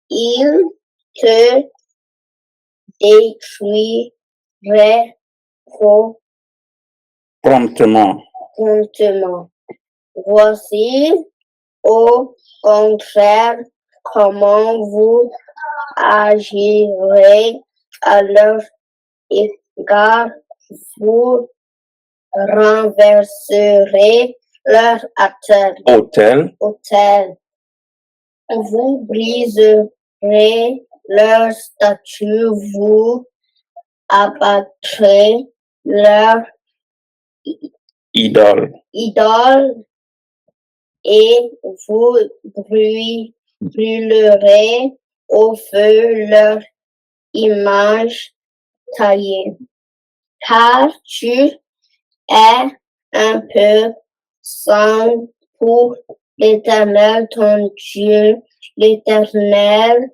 Il te détruirait Promptement. Voici, au contraire, comment vous agirez à leur égard. Vous renverserez leur Autel. Vous briserez leur statue, vous abattrez leur idole et vous brûlerez au feu leur image taillée. Car tu es un peuple saint pour l'Éternel ton Dieu. L'Éternel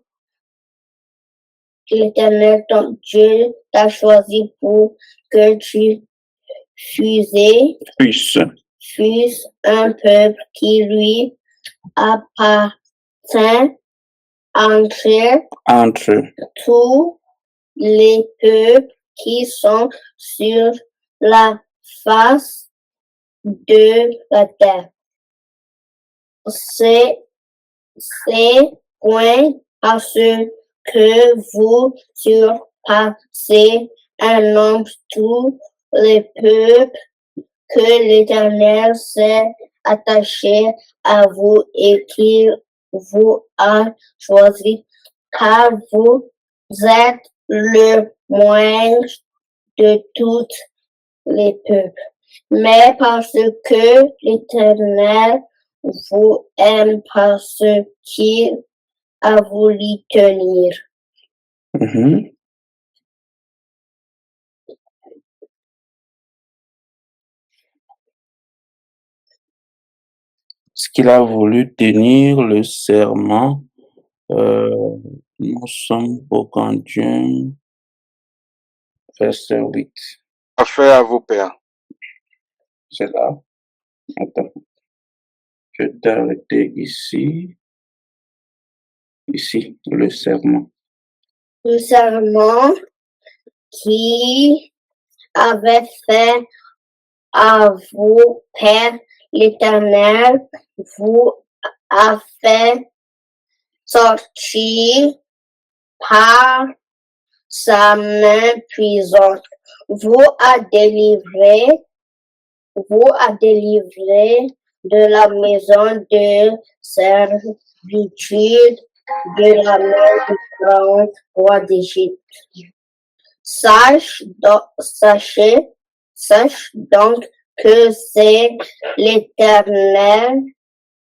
ton Dieu t'a choisi pour que tu fuisses un peuple qui lui appartient entre tous les peuples qui sont sur la face de la terre. C'est point à ce que vous surpassez un nombre tous les peuples que l'Éternel s'est attaché à vous et qu'il vous a choisi, car vous êtes le moindre de tous les peuples. Mais parce que l'Éternel vous aime, parce qu'il a voulu tenir. Ce qu'il a voulu tenir le serment, nous sommes au Corinthiens, verset 8. Affaire à vos pères. C'est là. Attends. Je t'ai arrêté ici. Ici, le serment. Le serment qui avait fait à vos pères, l'Éternel vous a fait sortir par sa main puissante, vous a délivré de la maison de servitude de la main du grand roi d'Égypte. Sache donc que c'est l'Éternel,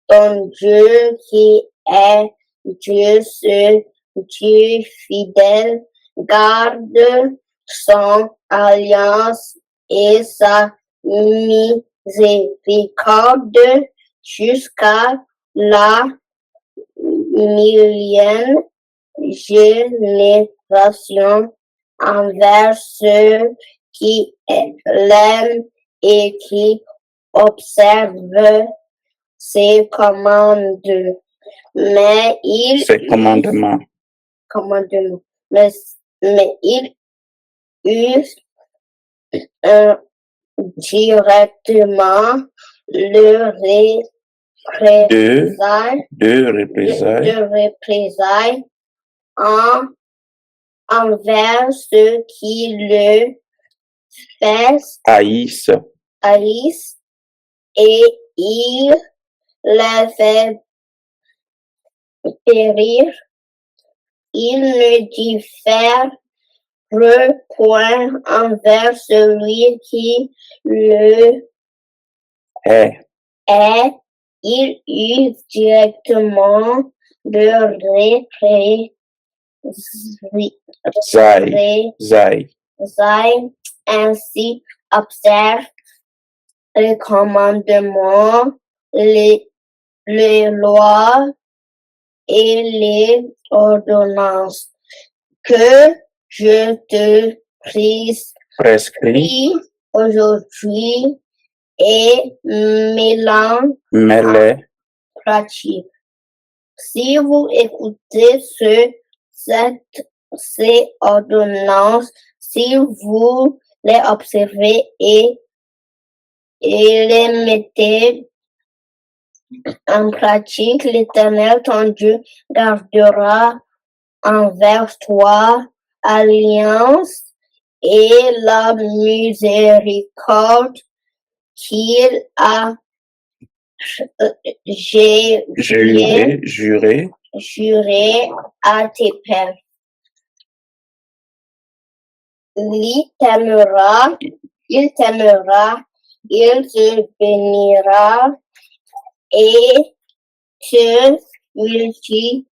ton Dieu, qui est Dieu, ce Dieu fidèle, garde son alliance et sa miséricorde jusqu'à la millième génération envers ceux qui l'aiment et qui observent ses commandements. Mais il use directement de représailles envers ceux qui le haïssent et il les fait périr. Il ne diffère point envers celui qui le hait. Il use directement le Zai. ainsi observe les commandements, les lois et les ordonnances que je te Prescrit. aujourd'hui et mélange Mêlé. pratique. Si vous écoutez ces ordonnances, si vous les observez et les mettez en pratique, l'Éternel ton Dieu gardera envers toi alliance et la miséricorde qu'il a juré à tes pères. Il t'aimera, il te bénira et te multipliera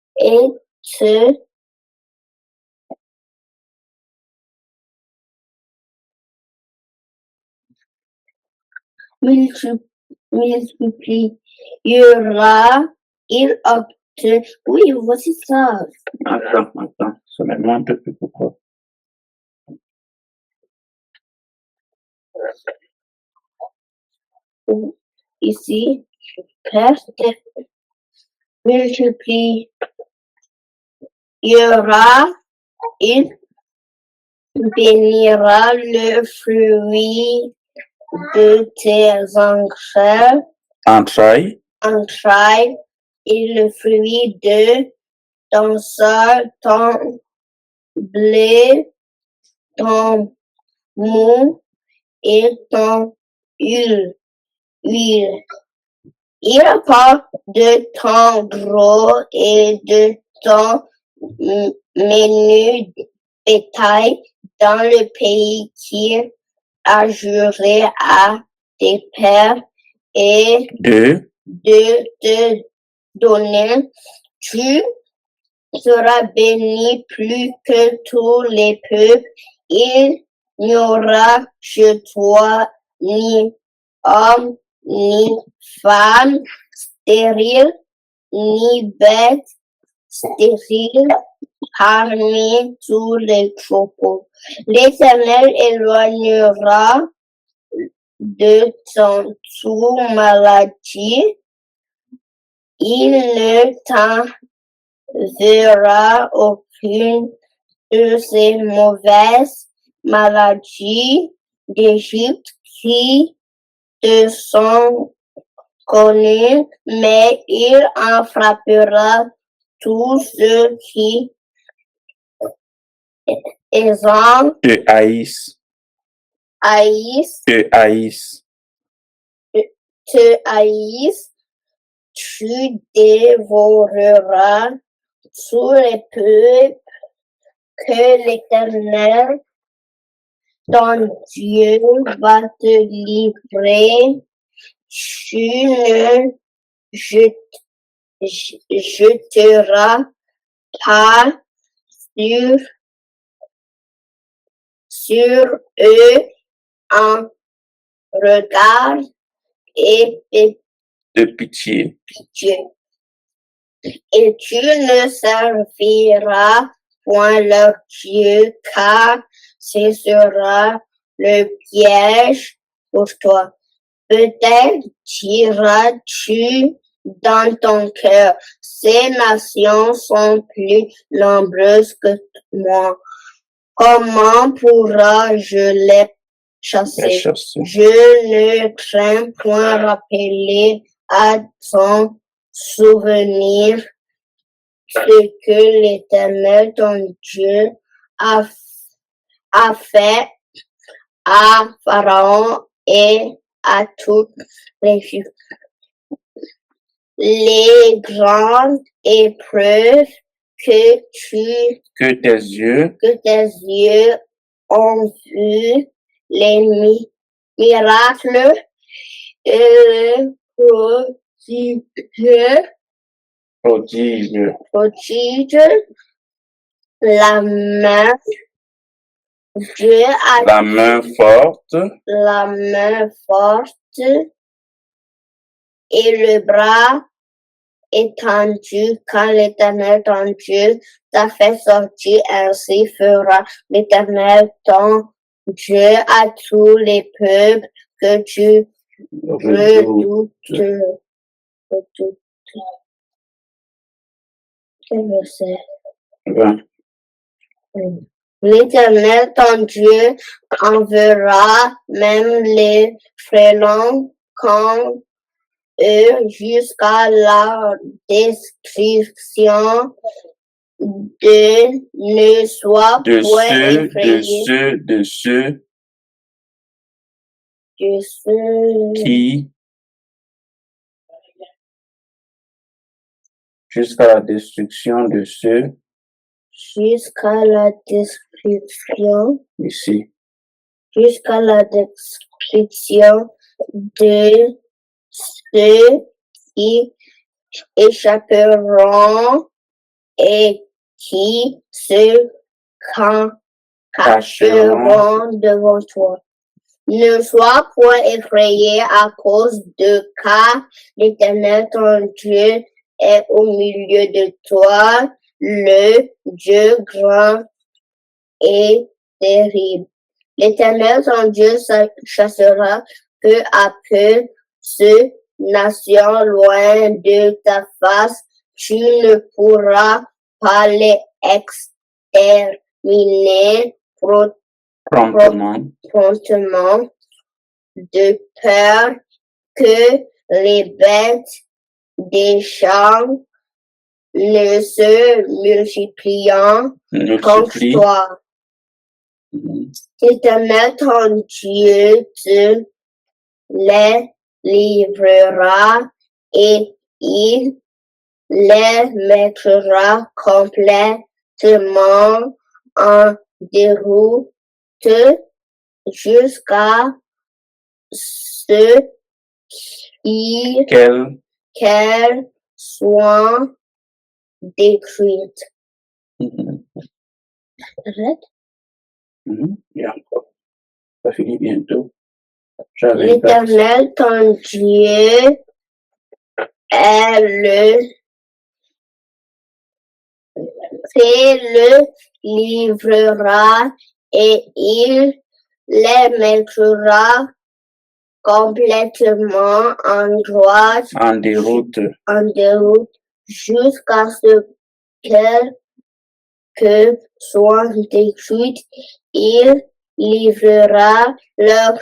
et te multipliera, il obtient. Oui, voici ça. Attends, seulement un peu plus pourquoi. Ici, reste multipliera, il bénira le fruit de tes entrailles et le fruit de ton sol, ton blé, ton mou et ton huile. Il apporte de ton gros et de ton menu bétail dans le pays qu'il a juré à tes pères et de te donner. Tu seras béni plus que tous les peuples. Il n'y aura chez toi ni homme, ni femme stérile, ni bête stérile parmi tous les troupeaux. L'Éternel éloignera de ton tout maladie. Il ne t'enverra aucune de ces mauvaises maladies d'Égypte qui te sont connues, mais il en frappera tous ceux qui te haïssent. Tu dévoreras tous les peuples que l'Éternel, ton Dieu, va te livrer. Tu ne jeteras pas sur eux un regard et de pitié. Et tu ne serviras point leur Dieu, car ce sera le piège pour toi. Peut-être diras-tu dans ton cœur, ces nations sont plus nombreuses que moi. Comment pourrais-je les chasser? Je ne crains point rappeler à ton souvenir ce que l'Éternel, ton Dieu, a fait à Pharaon et à toutes les grandes épreuves que tes yeux ont vu, miracles et prodiges, la main, Dieu a la main forte la main forte et le bras étendu quand l'Éternel ton Dieu t'a fait sortir, ainsi fera l'Éternel ton Dieu à tous les peuples que tu redoutes. Quel verset? 20. L'Éternel ton Dieu enverra même les frélons comme eux jusqu'à la destruction. Ne sois De point ceux qui, jusqu'à la destruction de ceux, jusqu'à la destruction, ici, jusqu'à la destruction de ceux qui échapperont et qui se cacheront devant toi. Ne sois point effrayé à cause de car l'Éternel ton Dieu est au milieu de toi, le Dieu grand et terrible. L'Éternel ton Dieu chassera peu à peu ces nations loin de ta face. Tu ne pourras pas les exterminer promptement, de peur que les bêtes des champs ne se multipliant contre toi. L'Éternel ton Dieu te les livrera et il les mettra complètement en déroute jusqu'à ce qu'elles soient détruites. Arrête. Et encore. Ça finit bientôt. L'Éternel ton Dieu le livrera et il les mettra complètement en déroute jusqu'à ce que soient détruites. Il livrera leur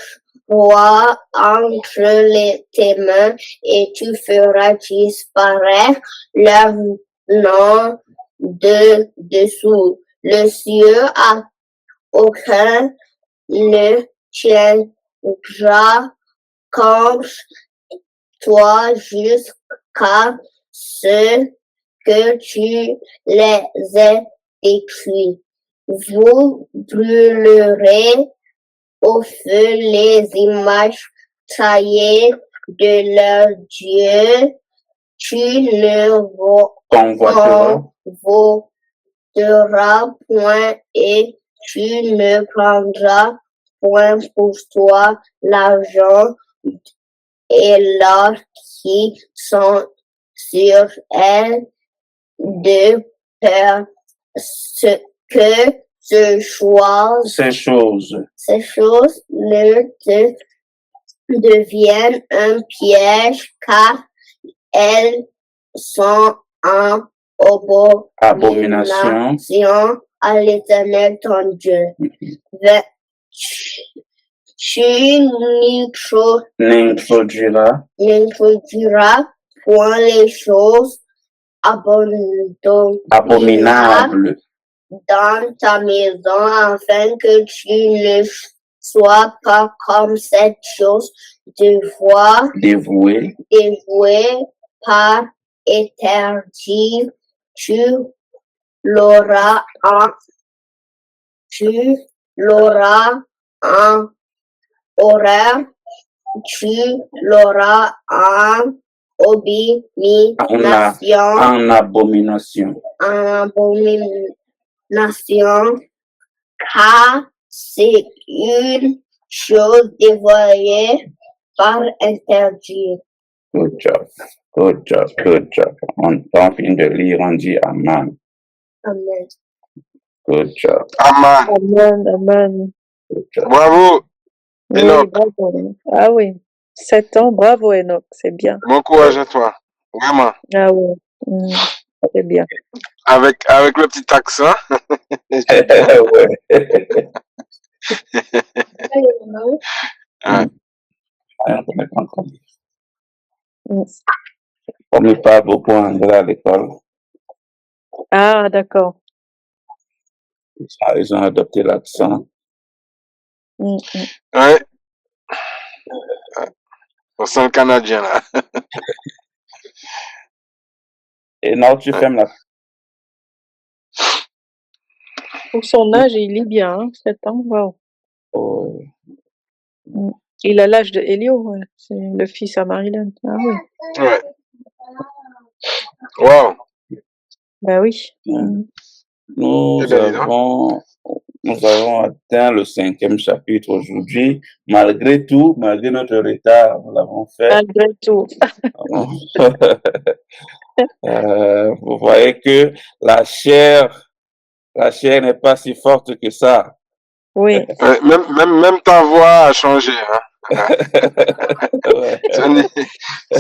roi entre tes mains et tu feras disparaître leur nom de dessous le ciel, à aucun ne tiendra contre toi jusqu'à ce que tu les aies détruits. Vous brûlerez au feu les images taillées de leur Dieu. Tu ne convoiteras point et tu ne prendras point pour toi l'argent et l'or qui sont sur elle, de peur que ces choses ne te deviennent un piège, car elles sont en abomination à l'Éternel ton Dieu. Tu n'introduiras point les choses abominables dans ta maison, afin que tu ne sois pas comme cette chose dévouée par éternité. Tu l'auras en horreur, tu l'auras en abomination, En abomination. en abomination, car c'est une chose dévoyée par interdit. Good job. Good job. Good job. On finit de lire, on dit Amen. Amen. Good job. Amen. Amen, amen. Good job. Bravo, Oui, Enoch. bravo. Ah oui, 7 ans, bravo Enoch, c'est bien. Bon courage à toi. Vraiment. Ah oui, c'est bien. Avec le petit accent. Ouais. Ouais. Mm. On n'est pas beaucoup anglais à l'école. Ah, d'accord. Ils ont adopté l'accent. Mm, Ouais. On sent le Canadien là. Et non, tu fermes la. Pour son âge, il lit bien, hein, 7 ans, wow. Oh, Il a l'âge de Elio, ouais. C'est le fils à Marilyn. Ah oui, Ouais. Wow. bah oui. Nous Eh bien, dis donc. avons atteint le 5e chapitre aujourd'hui. Malgré tout, malgré notre retard, nous l'avons fait. Malgré tout. Vous voyez que la chair n'est pas si forte que ça. Oui. Ouais, même ta voix a changé. Hein. Ouais.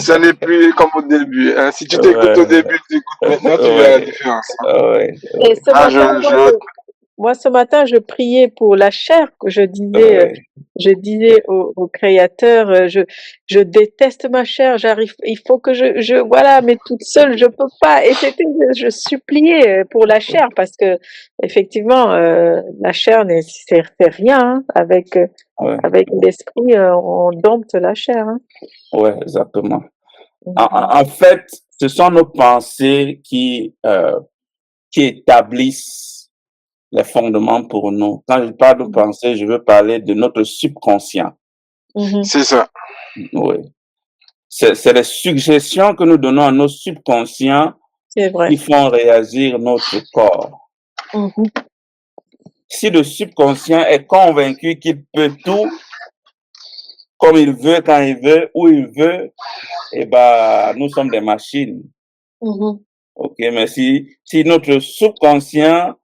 Ça n'est plus comme au début. Hein. Si tu t'écoutes au début, tu écoutes maintenant, tu verras la différence. Hein. Ouais. Et ce Ah, matin, moi, ce matin, je priais pour la chair, que je disais au Créateur, je déteste ma chair, il faut que voilà, mais toute seule, je peux pas. Et je suppliais pour la chair, parce que, effectivement, la chair, c'est rien, hein. Avec l'esprit, on dompte la chair, hein. Ouais, exactement. En fait, ce sont nos pensées qui établissent les fondements pour nous. Quand je parle de pensée, je veux parler de notre subconscient. C'est ça. Oui. C'est les suggestions que nous donnons à nos subconscients qui font réagir notre corps. Si le subconscient est convaincu qu'il peut tout, comme il veut, quand il veut, où il veut, eh ben, nous sommes des machines. Ok, mais si notre subconscient,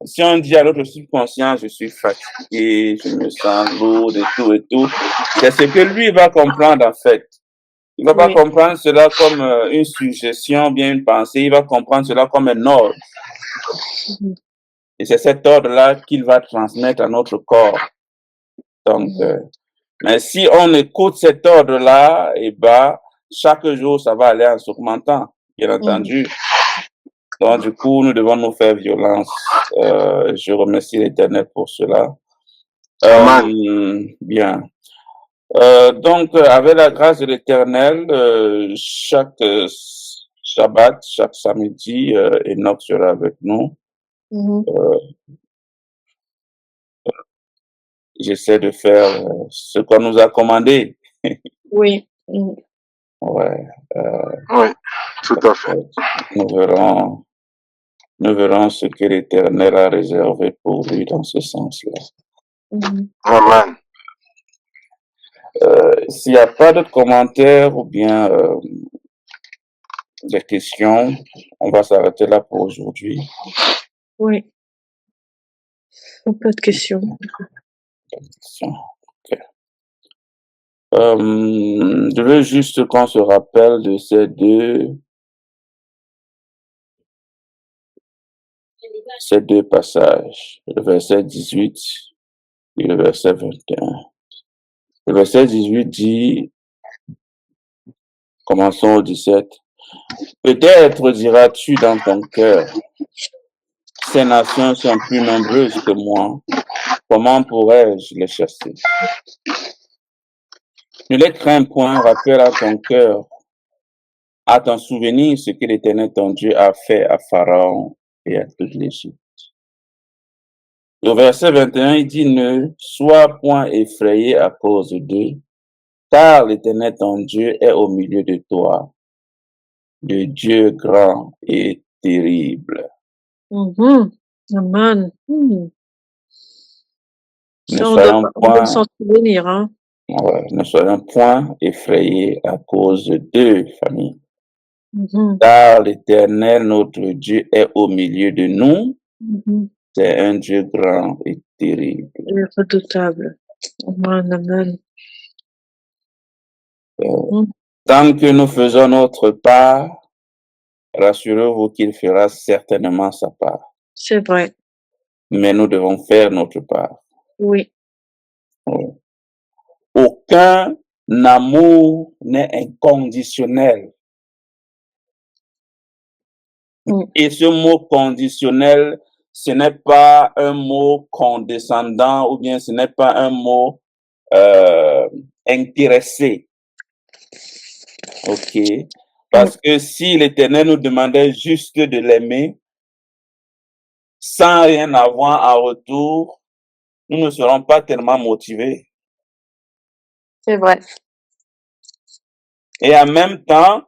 si on dit à notre subconscient, je suis fatigué, je me sens lourd et tout, c'est ce que lui va comprendre en fait. Il va pas comprendre cela comme une suggestion, bien une pensée, il va comprendre cela comme un ordre. Et c'est cet ordre-là qu'il va transmettre à notre corps. Donc, mais si on écoute cet ordre-là, eh ben, chaque jour, ça va aller en s'augmentant, bien entendu. Donc, du coup, nous devons nous faire violence. Je remercie l'Éternel pour cela. Bien. Donc, avec la grâce de l'Éternel, chaque Shabbat, chaque samedi, Enoch sera avec nous. J'essaie de faire ce qu'on nous a commandé. Oui. Ouais. Oui, tout à fait. Nous verrons ce que l'Éternel a réservé pour lui dans ce sens-là. Amen. S'il n'y a pas d'autres commentaires ou bien des questions, on va s'arrêter là pour aujourd'hui. Oui. Pas de questions. Okay. Je veux juste qu'on se rappelle de ces deux passages, le verset 18 et le verset 21. Le verset 18 dit, commençons au 17, peut-être diras-tu dans ton cœur, ces nations sont plus nombreuses que moi, comment pourrais-je les chasser? Ne les crains point, rappelle à ton cœur, à ton souvenir ce que l'Éternel ton Dieu a fait à Pharaon et à toute l'Égypte. Et au verset 21, il dit, ne sois point effrayé à cause d'eux, car l'Éternel ton Dieu est au milieu de toi, de Dieu grand et terrible. Mhm. Amen. Mhm. Ne Ça, soyons on doit point, s'en souvenir, hein. ouais, ne soyons point effrayés à cause d'eux, famille. Mhm. Car l'Éternel, notre Dieu, est au milieu de nous. Mhm. C'est un Dieu grand et terrible. Et redoutable. Amen, amen. Mhm. Tant que nous faisons notre part, rassurez-vous qu'il fera certainement sa part. C'est vrai. Mais nous devons faire notre part. Oui. Oui. Aucun amour n'est inconditionnel. Mm. Et ce mot conditionnel, ce n'est pas un mot condescendant ou bien ce n'est pas un mot intéressé. OK? Parce que si l'Éternel nous demandait juste de l'aimer, sans rien avoir en retour, nous ne serons pas tellement motivés. C'est vrai. Et en même temps,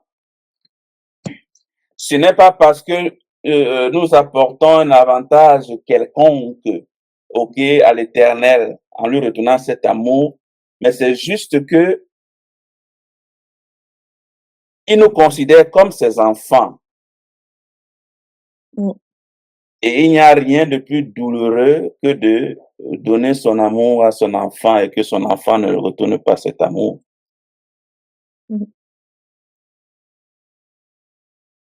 ce n'est pas parce que nous apportons un avantage quelconque, OK, à l'Éternel en lui retournant cet amour, mais c'est juste que il nous considère comme ses enfants. Mm. Et il n'y a rien de plus douloureux que de donner son amour à son enfant et que son enfant ne retourne pas cet amour. Mm.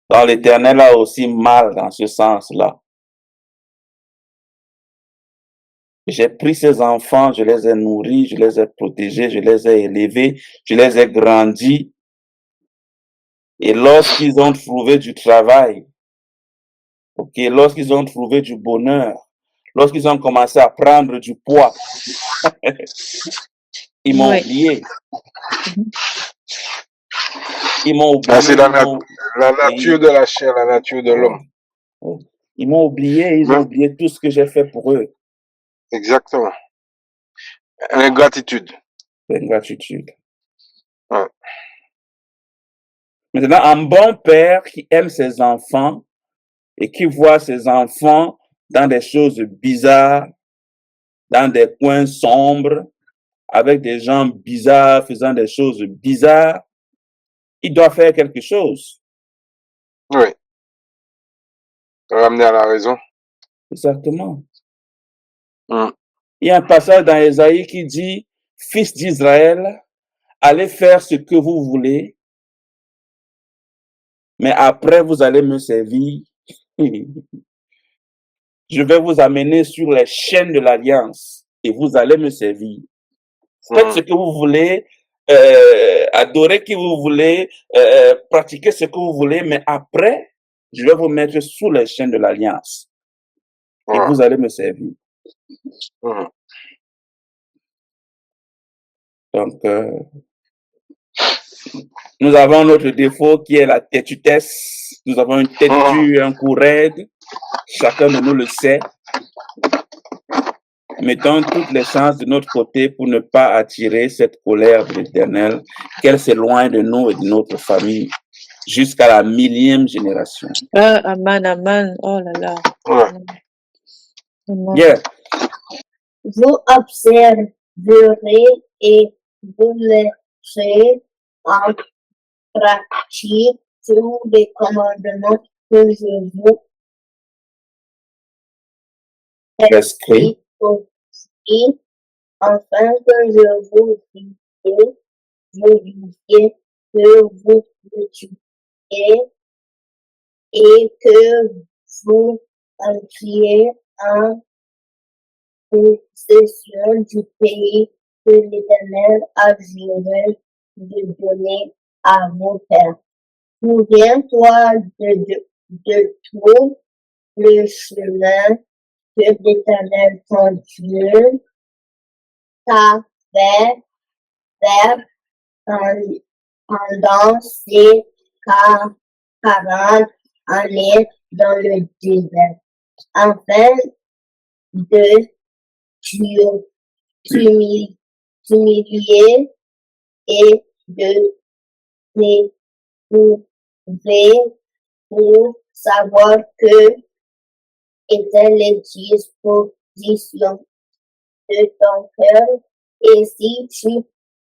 Donc l'Éternel a aussi mal dans ce sens-là. J'ai pris ces enfants, je les ai nourris, je les ai protégés, je les ai élevés, je les ai grandis. Et lorsqu'ils ont trouvé du travail, OK, lorsqu'ils ont trouvé du bonheur, lorsqu'ils ont commencé à prendre du poids, ils m'ont Oui. oublié. Mhm. Ils m'ont Ah, c'est oublié, la, ils m'ont la nature de la chair, la nature de l'homme. Ils m'ont oublié, ils ont oublié tout ce que j'ai fait pour eux. Exactement. L'ingratitude. L'ingratitude. Ouais. Maintenant, un bon père qui aime ses enfants et qui voit ses enfants dans des choses bizarres, dans des coins sombres, avec des gens bizarres, faisant des choses bizarres, il doit faire quelque chose. Oui. Ramener à la raison. Exactement. Mm. Il y a un passage dans Ésaïe qui dit, Fils d'Israël, allez faire ce que vous voulez, mais après vous allez me servir. Je vais vous amener sur les chaînes de l'alliance et vous allez me servir. Faites ce que vous voulez, adorez qui vous voulez, pratiquez ce que vous voulez, mais après, je vais vous mettre sous les chaînes de l'alliance et vous allez me servir. Mm. Donc, nous avons notre défaut qui est la têtutesse. Nous avons une tête dure, un cou raide. Chacun de nous le sait. Mettons toutes les chances de notre côté pour ne pas attirer cette colère de l'Éternel, qu'elle s'éloigne de nous et de notre famille jusqu'à la 1000e génération. Amen, amen. Oh là là. Ouais. Amen. Yeah. Vous observerez et vous laisserez en pratique tous les commandements que je vous prescris aussi, afin que je vous disiez que vous étudiez et que vous entriez en possession du pays que l'Éternel a juré de donner à vos pères. Souviens-toi de tout le chemin que l'Éternel ton Dieu t'a fait faire pendant ces 40 années dans le désert, afin de d'humilier et de t'éprouver pour savoir que étaient les dispositions de ton cœur et si tu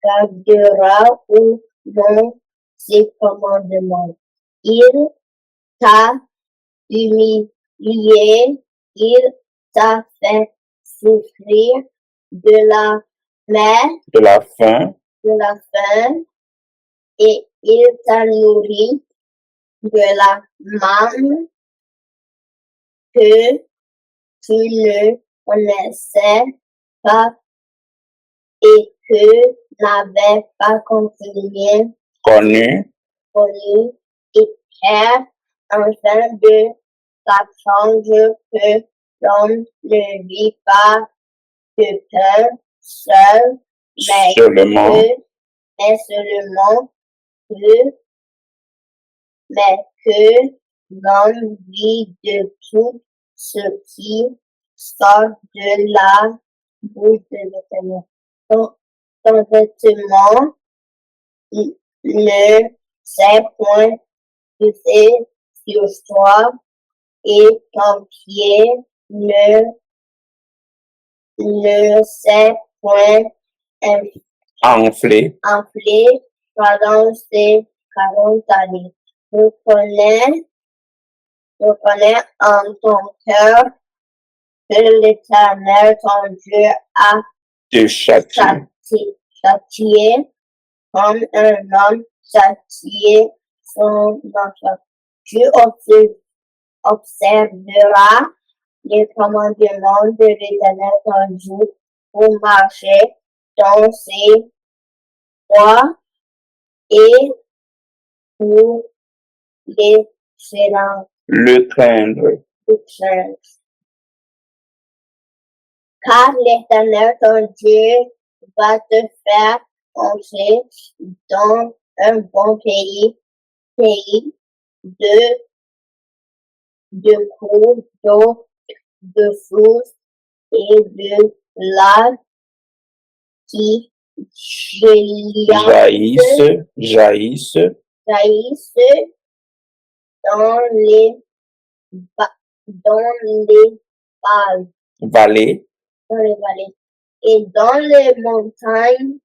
garderas ou non ses commandements. Il t'a humilié, il t'a fait souffrir de la de la faim et il t'a nourri de la manne que tu ne connaissais pas et que n'avait pas connu et car afin de t'apprendre que l'homme ne vit pas de pain seul, mais seulement que l'homme vit de tout ce qui sort de la bouche de l'Éternel. Ton vêtement ne s'est point usé sur toi et ton pied ne s'est point enflé pendant ces 40 années. Reconnais en ton cœur que l'Éternel, ton Dieu, a te châtier. châtié comme un homme châtié son enfant. Tu observeras les commandements de l'Éternel, ton Dieu, pour marcher dans ses voies et pour les le craindre. Car l'Éternel, ton Dieu, va te faire entrer dans un bon pays de cours d'eau, de sources et de lacs qui jaillissent dans les vallées et dans les montagnes,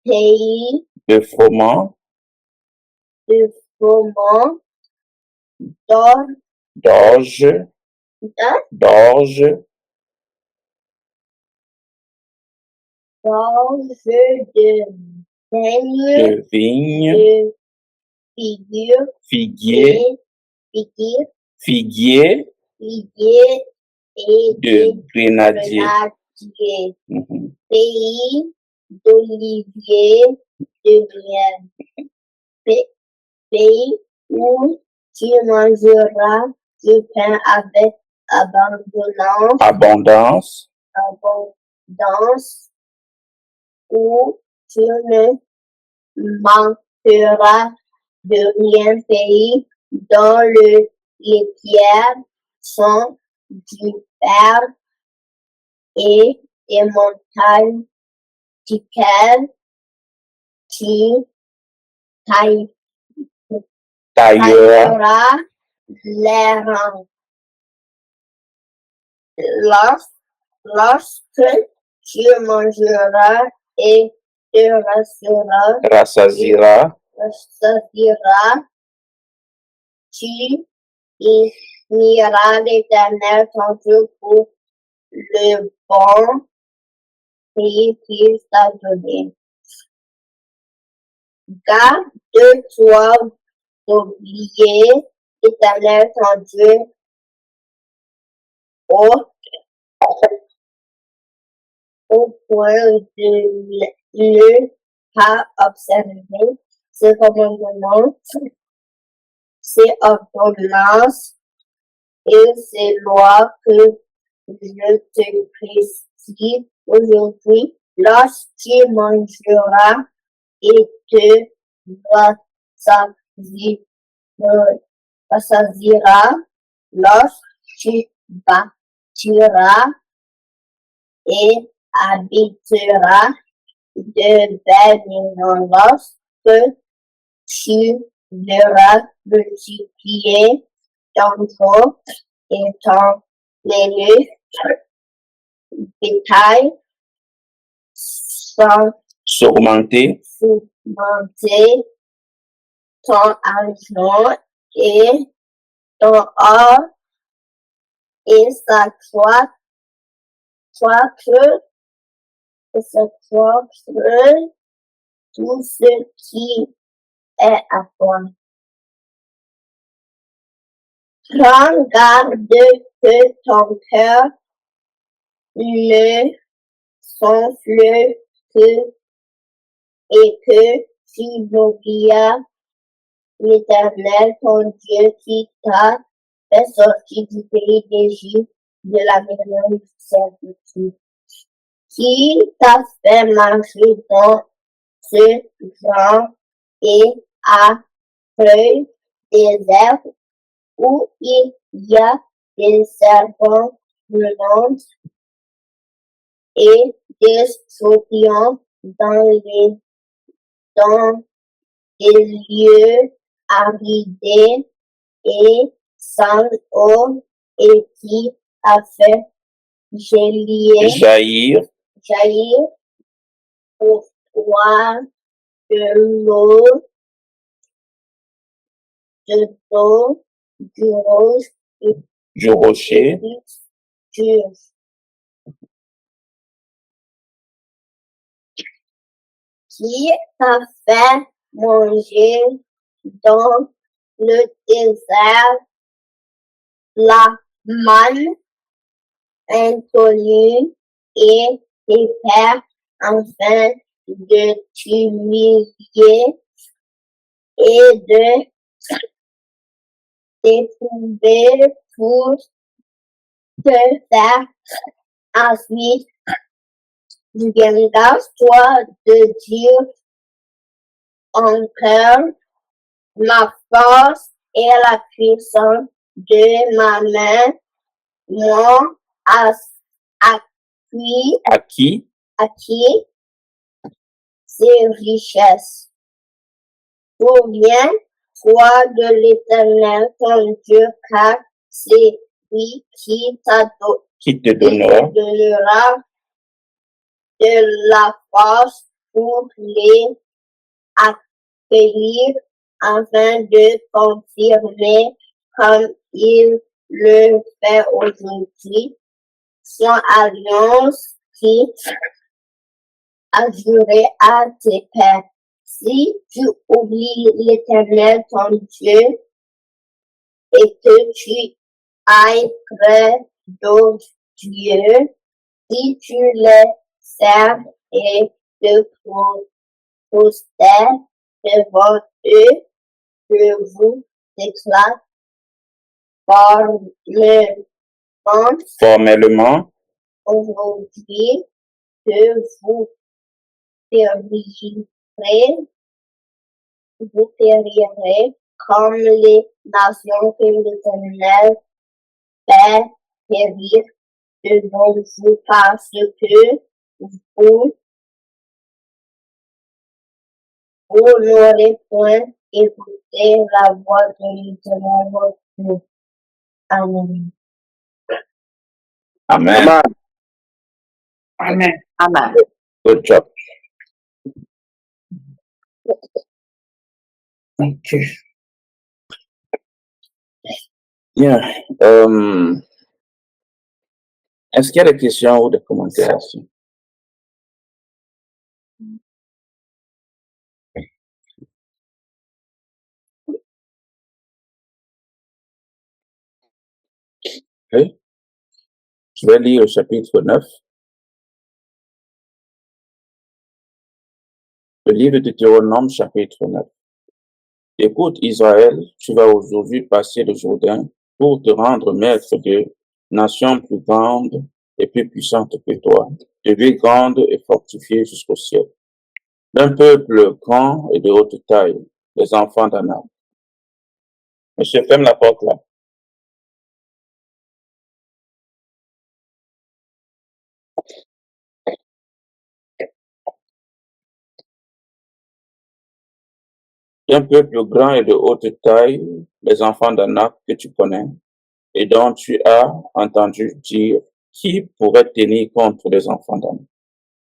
pays de froment, d'orge, de vigne, de figuier, et de grenadier. Pays d'olivier, de miel. Pays où tu mangeras du pain avec abondance, où tu ne manqueras de rien, pays dont les pierres sont du fer et des montagnes duquel tu tailleras les rangs. Lorsque tu mangeras et te rassasieras, tu béniras l'Éternel ton Dieu pour le bon pays qu'il t'a donné. Garde-toi d'oublier l'Éternel ton Dieu au point de ne pas observer ses commandements, ses ordonnances et ses lois que je te prescris aujourd'hui. Lorsque mangeras et te rassasieras, lorsque tu tuera et habitera de belles maisons lorsque tu verras multiplier ton trou et ton menu bétail sans S'augmenter surmonter ton argent et ton or et s'accroître tout ce qui est à toi. Prends garde que ton cœur ne s'enfle que et que tu n'oublies l'Éternel, ton Dieu, qui t'a fait sortir du pays d'Égypte, de la maison de servitude, qui t'a fait marcher dans ce grand et affreux désert où il y a des serpents brûlants et des scorpions dans des lieux aridés et sans eau et qui a fait jaillir pour toi de l'eau du roche du rocher qui t'a fait manger dans le désert la manne inconnue et tes pères afin de t'humilier et de t'éprouver pour te faire ensuite viendras-toi de dire encore ma force et la puissance de ma main m'ont acquis ces richesses. Souviens-toi de l'Éternel ton Dieu, car c'est lui qui te donnera de la force pour les accueillir afin de confirmer comme il le fait aujourd'hui son alliance qui a juré à tes pères. Si tu oublies l'Éternel ton Dieu et que tu ailles près d'autres dieux, si tu les serves et te prostères devant eux, je vous déclare formellement aujourd'hui que vous périrez comme les nations que l'Éternel fait périr devant vous parce que vous n'aurez point écouté la voix de l'Éternel votre Dieu. Amen. Amen. Amen. Amen. Good job. Okay. Bien. Est-ce qu'il y a des questions ou des commentaires ici? Okay. Je vais lire le chapitre 9. Le livre de Deutéronome, chapitre 9. Écoute, Israël, tu vas aujourd'hui passer le Jourdain pour te rendre maître de nations plus grandes et plus puissantes que toi, de villes grandes et fortifiées jusqu'au ciel, d'un peuple grand et de haute taille, les enfants d'Anak. Monsieur, ferme la porte là. d'un peuple grand et de haute taille, les enfants d'Anak que tu connais, et dont tu as entendu dire, qui pourrait tenir contre les enfants d'Anak?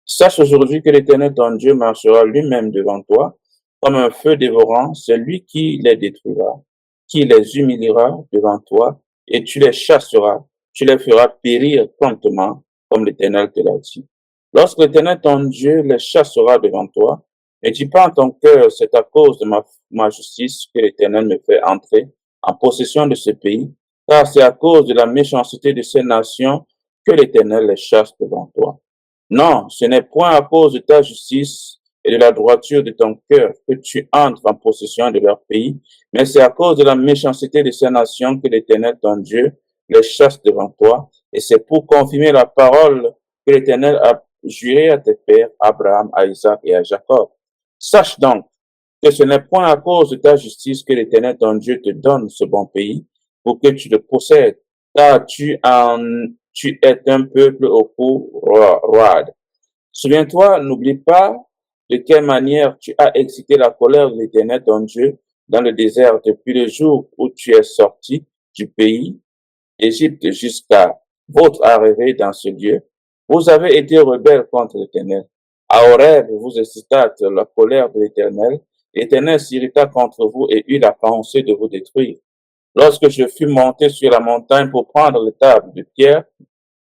Sache aujourd'hui que l'Éternel ton Dieu marchera lui-même devant toi comme un feu dévorant, c'est lui qui les détruira, qui les humiliera devant toi, et tu les chasseras, tu les feras périr promptement, comme l'Éternel te l'a dit. Lorsque l'Éternel ton Dieu les chassera devant toi, ne dis pas en ton cœur, c'est à cause de ma justice que l'Éternel me fait entrer en possession de ce pays, car c'est à cause de la méchanceté de ces nations que l'Éternel les chasse devant toi. Non, ce n'est point à cause de ta justice et de la droiture de ton cœur que tu entres en possession de leur pays, mais c'est à cause de la méchanceté de ces nations que l'Éternel ton Dieu les chasse devant toi, et c'est pour confirmer la parole que l'Éternel a juré à tes pères, Abraham, à Isaac et à Jacob. Sache donc que ce n'est point à cause de ta justice que l'Éternel ton Dieu te donne ce bon pays pour que tu le possèdes, car tu es un peuple au cou roide. Souviens-toi, n'oublie pas de quelle manière tu as excité la colère de l'Éternel ton Dieu dans le désert depuis le jour où tu es sorti du pays d'Égypte jusqu'à votre arrivée dans ce lieu. Vous avez été rebelles contre l'Éternel. À Horeb, vous excitâtes la colère de l'Éternel. L'Éternel s'irrita contre vous et eut la pensée de vous détruire. Lorsque je fus monté sur la montagne pour prendre les tables de pierre,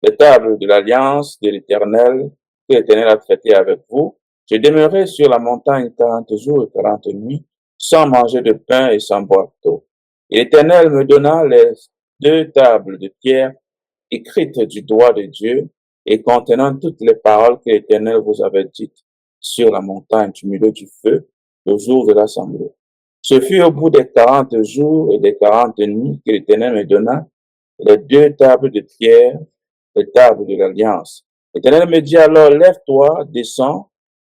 les tables de l'alliance de l'Éternel, que l'Éternel a traité avec vous, je demeurai sur la montagne 40 jours et 40 nuits, sans manger de pain et sans boire d'eau. Et l'Éternel me donna les 2 tables de pierre écrites du doigt de Dieu et contenant toutes les paroles que l'Éternel vous avait dites sur la montagne du milieu du feu, le jour de l'assemblée. Ce fut au bout des 40 jours et des 40 nuits que l'Éternel me donna les 2 tables de pierre, les tables de l'alliance. L'Éternel me dit alors, lève-toi, descends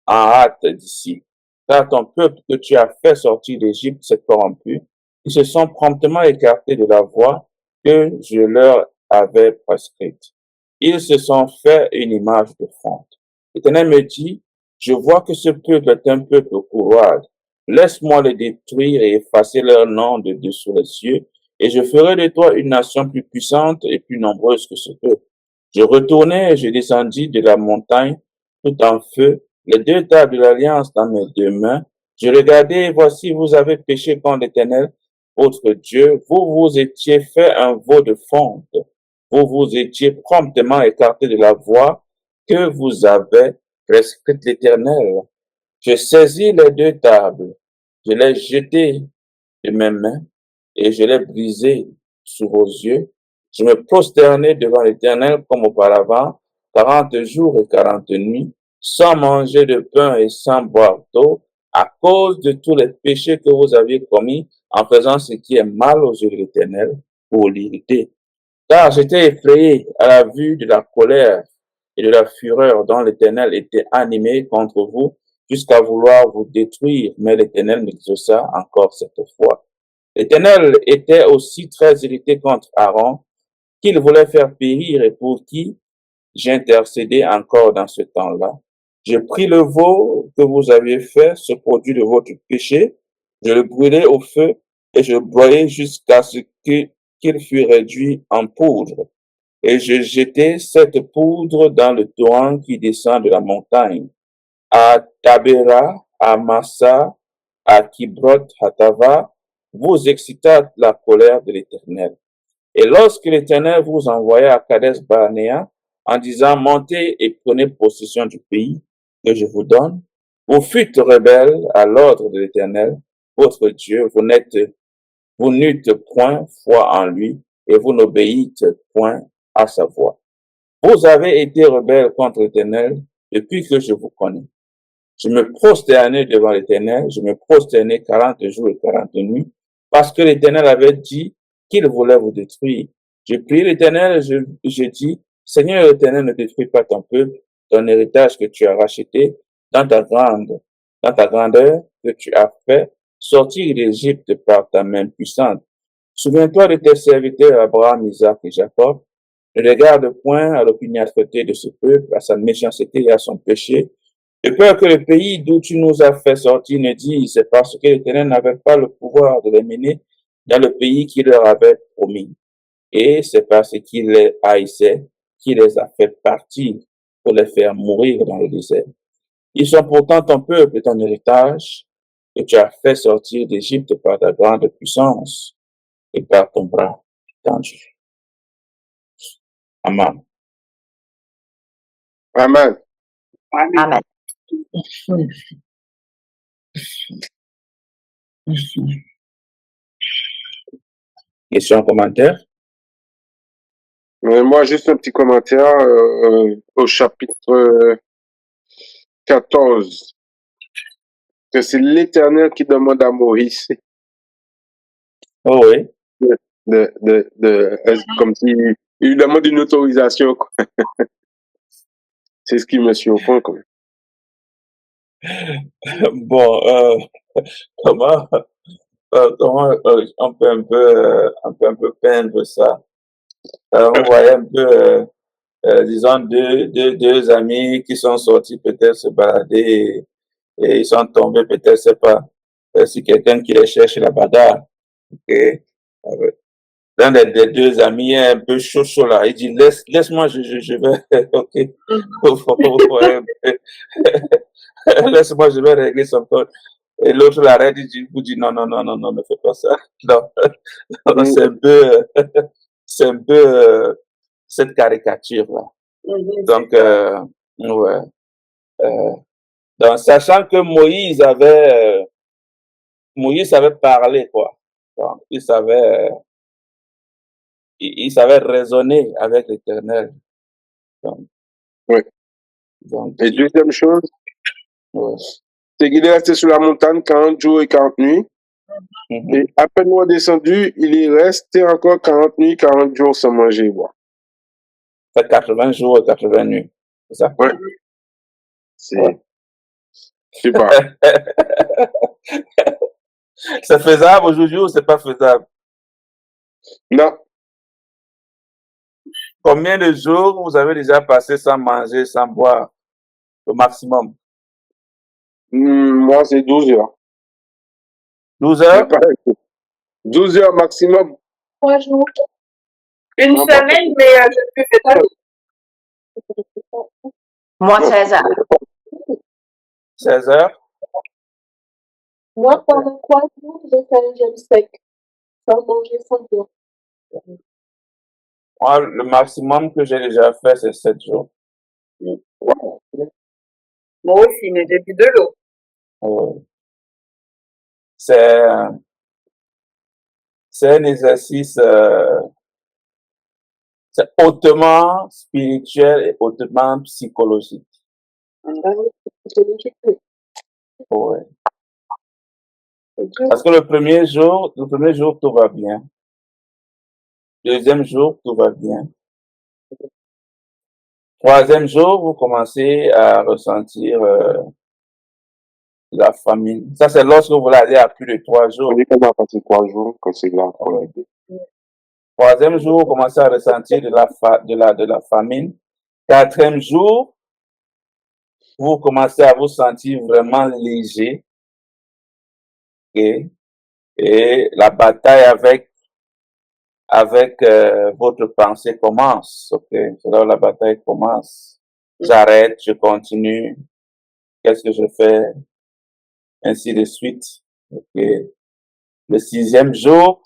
en hâte d'ici, car ton peuple que tu as fait sortir d'Égypte s'est corrompu. Ils se sont promptement écartés de la voie que je leur avais prescrite. Ils se sont fait une image de fonte. L'Éternel me dit, je vois que ce peuple est un peuple courroide. Laisse-moi les détruire et effacer leur nom de dessous les cieux, et je ferai de toi une nation plus puissante et plus nombreuse que ce peuple. Je retournai et je descendis de la montagne tout en feu, les 2 tables de l'alliance dans mes 2 mains. Je regardai et voici, vous avez péché contre l'Éternel, votre Dieu. Vous vous étiez fait un veau de fonte. Vous vous étiez promptement écarté de la voie que vous avez prescrite l'Éternel. Je saisis les 2 tables, je les jetai de mes mains et je les brisai sous vos yeux. Je me prosternai devant l'Éternel comme auparavant, 40 jours et 40 nuits, sans manger de pain et sans boire d'eau, à cause de tous les péchés que vous aviez commis en faisant ce qui est mal aux yeux de l'Éternel pour l'irriter. Car j'étais effrayé à la vue de la colère et de la fureur dont l'Éternel était animé contre vous jusqu'à vouloir vous détruire, mais l'Éternel m'exauça encore cette fois. L'Éternel était aussi très irrité contre Aaron, qu'il voulait faire périr et pour qui j'intercédais encore dans ce temps-là. Je pris le veau que vous aviez fait, ce produit de votre péché, je le brûlai au feu et je broyai jusqu'à ce qu'il fût réduit en poudre. Et je jetai cette poudre dans le torrent qui descend de la montagne, à Tabera, à Massa, à Kibrot Hatava, vous excitâtes la colère de l'Éternel. Et lorsque l'Éternel vous envoya à Kadesh Barnéa, en disant, montez et prenez possession du pays que je vous donne, vous fûtes rebelles à l'ordre de l'Éternel, votre Dieu, vous n'eûtes point foi en lui, et vous n'obéîtes point à sa voix. Vous avez été rebelles contre l'Éternel depuis que je vous connais. Je me prosternais devant l'Éternel, je me prosternais 40 jours et 40 nuits, parce que l'Éternel avait dit qu'il voulait vous détruire. Je priai l'Éternel, je dis, Seigneur l'Éternel, ne détruis pas ton peuple, ton héritage que tu as racheté dans ta grandeur que tu as fait sortir d'Égypte par ta main puissante. Souviens-toi de tes serviteurs Abraham, Isaac et Jacob. Ne regarde point à l'opiniâtreté de ce peuple, à sa méchanceté et à son péché, De peur que le pays d'où tu nous as fait sortir ne dise, c'est parce que l'Éternel n'avait pas le pouvoir de les mener dans le pays qu'il leur avait promis. Et c'est parce qu'il les haïssait qu'il les a fait partir pour les faire mourir dans le désert. Ils sont pourtant ton peuple et ton héritage, que tu as fait sortir d'Égypte par ta grande puissance et par ton bras étendu. Amen. Amen. Amen. Question, commentaire? Moi, juste un petit commentaire au chapitre 14. Que c'est l'Éternel qui demande à Moïse Oh oui. comme s'il il lui demande une autorisation, quoi. C'est ce qui me surprend, quoi. Bon, comment on peut un peu peindre ça? Vous voyez un peu, disons, deux amis qui sont sortis peut-être se balader et ils sont tombés peut-être, c'est pas, si quelqu'un qui les cherche la bagarre. Okay? L'un des deux amis est un peu chaud là. Il dit, laisse-moi, je vais, ok. Laisse-moi, je vais régler son compte. Et l'autre l'arrête, il vous dit, non, ne fais pas ça. Non, c'est un peu cette caricature-là. Donc, ouais. Donc, sachant que Moïse savait parler, quoi. Donc, il savait raisonner avec l'Éternel. Oui. Donc, Et deuxième chose, ouais. c'est qu'il est resté sur la montagne 40 jours et 40 nuits. Et à peine redescendu, il est resté encore 40 nuits, 40 jours sans manger et boire. Ça fait 80 jours et 80 nuits. C'est ça? Ouais. C'est Ouais. super. C'est faisable aujourd'hui ou c'est pas faisable? Non. Combien de jours vous avez déjà passé sans manger, sans boire? Au maximum? Moi, c'est 12 heures. 12 heures? 12 heures maximum. 3 jours. Une Non, pas semaine, mais je fais ça. Moi, 16 heures. 16 heures? Moi, pendant 3 jours, j'ai fait un jeûne sec, sans manger, sans boire. Moi, le maximum que j'ai déjà fait, c'est 7 jours. Moi aussi, mais j'ai bu de l'eau. C'est un exercice, c'est hautement spirituel et hautement psychologique. Ouais. Parce que le premier jour, tout va bien. Deuxième jour, tout va bien. Troisième jour, vous commencez à ressentir la famine. Ça, c'est lorsque vous allez à plus de 3 jours. On dit qu'on va passer 3 jours, que c'est là. Troisième jour, vous commencez à ressentir de la famine. Quatrième jour, vous commencez à vous sentir vraiment léger. Okay? Et la bataille avec votre pensée commence. Ok, c'est là où la bataille commence. J'arrête, je continue. Qu'est-ce que je fais? Ainsi de suite. Ok. Le 6e jour,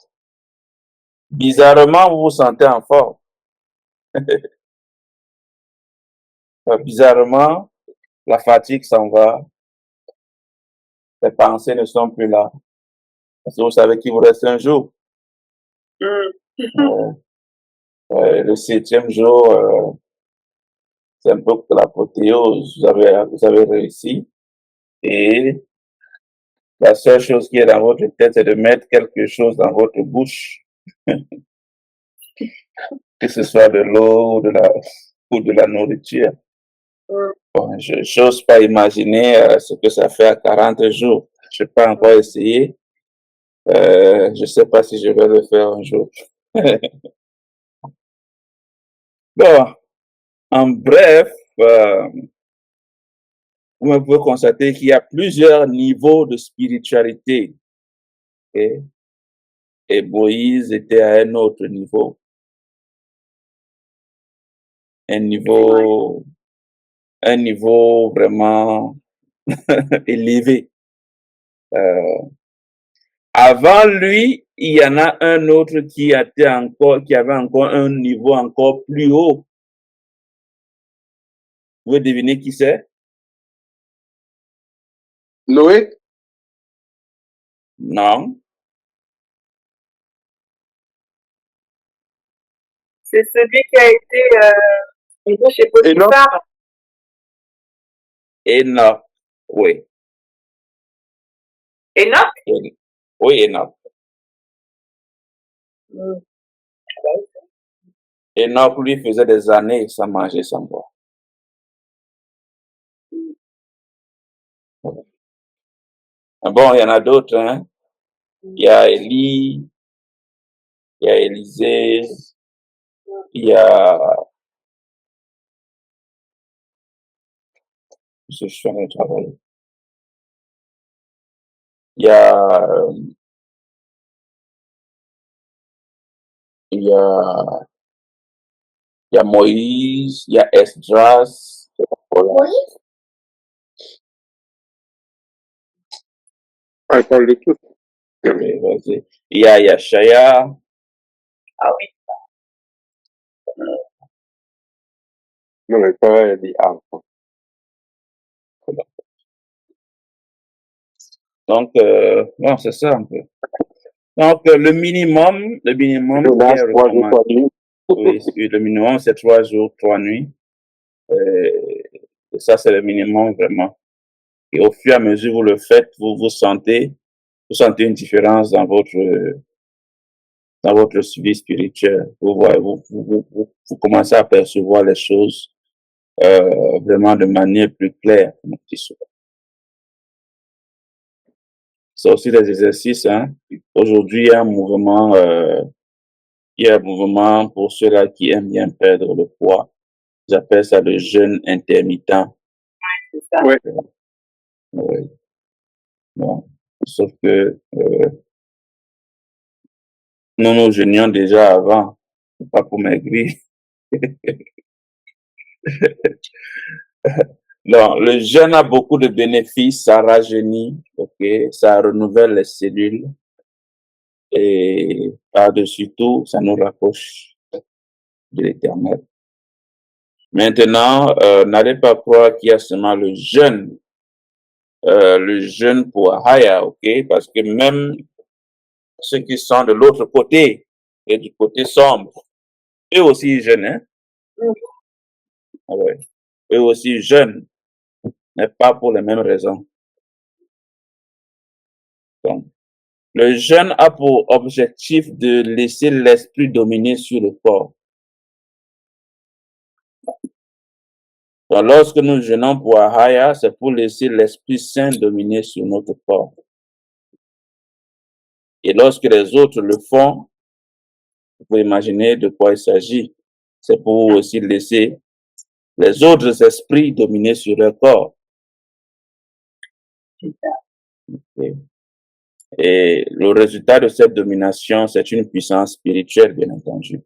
bizarrement, vous vous sentez en forme. Bizarrement, la fatigue s'en va. Les pensées ne sont plus là. Parce que vous savez qu'il vous reste un jour. Le 7e jour, c'est un peu l'apothéose. Vous avez réussi. Et la seule chose qui est dans votre tête, c'est de mettre quelque chose dans votre bouche. Que ce soit de l'eau ou de la nourriture. Bon, je n'ose pas imaginer ce que ça fait à 40 jours. Je n'ai pas encore essayé. Je ne sais pas si je vais le faire un jour. Bon, en bref, vous pouvez constater qu'il y a plusieurs niveaux de spiritualité. Okay? Et Moïse était à un autre niveau. Un niveau vraiment élevé. Avant lui, il y en a un autre qui avait encore un niveau encore plus haut. Vous pouvez deviner qui c'est? Noé? Non. C'est celui qui a été chez Potiphar. Enoch. Oui. Enoch? Oui, Enoch. Enoch, lui, faisait des années sans manger, sans boire. Bon, il y en a d'autres, hein. Il y a Élie, il y a Élisée, il y a... Je suis en train de travailler. Il y a... Il y a Moïse, il y a Esdras. Moïse? Ah, il parle de tout. Oui, vas-y. Il y a Yashaya. Ah oui. Non, mais pareil, il dit ah. Donc, non, c'est ça un peu. Donc, le minimum qui est recommandé, oui, le minimum, c'est 3 jours, 3 nuits. Et ça, c'est le minimum vraiment. Et au fur et à mesure que vous le faites, vous sentez une différence dans votre suivi spirituel. Vous voyez, vous commencez à percevoir les choses vraiment de manière plus claire, comme on dit souvent. C'est aussi des exercices, hein. Aujourd'hui, il y a un mouvement pour ceux-là qui aiment bien perdre le poids. J'appelle ça le jeûne intermittent. C'est ça. Ouais. Oui. Bon. Sauf que nous jeûnions déjà avant, pas pour maigrir. Non, le jeûne a beaucoup de bénéfices, ça rajeunit, ok, ça renouvelle les cellules et par-dessus tout, ça nous rapproche de l'Éternel. Maintenant, n'allez pas croire qu'il y a seulement le jeûne pour Haya, ok, parce que même ceux qui sont de l'autre côté et du côté sombre, eux aussi jeûnent, hein? Ouais. Eux aussi jeûnent, mais pas pour les mêmes raisons. Donc, le jeûne a pour objectif de laisser l'esprit dominer sur le corps. Donc, lorsque nous jeûnons pour Ahaya, c'est pour laisser l'Esprit Saint dominer sur notre corps. Et lorsque les autres le font, vous pouvez imaginer de quoi il s'agit. C'est pour aussi laisser les autres esprits dominer sur leur corps. Okay. Et le résultat de cette domination, c'est une puissance spirituelle, bien entendu.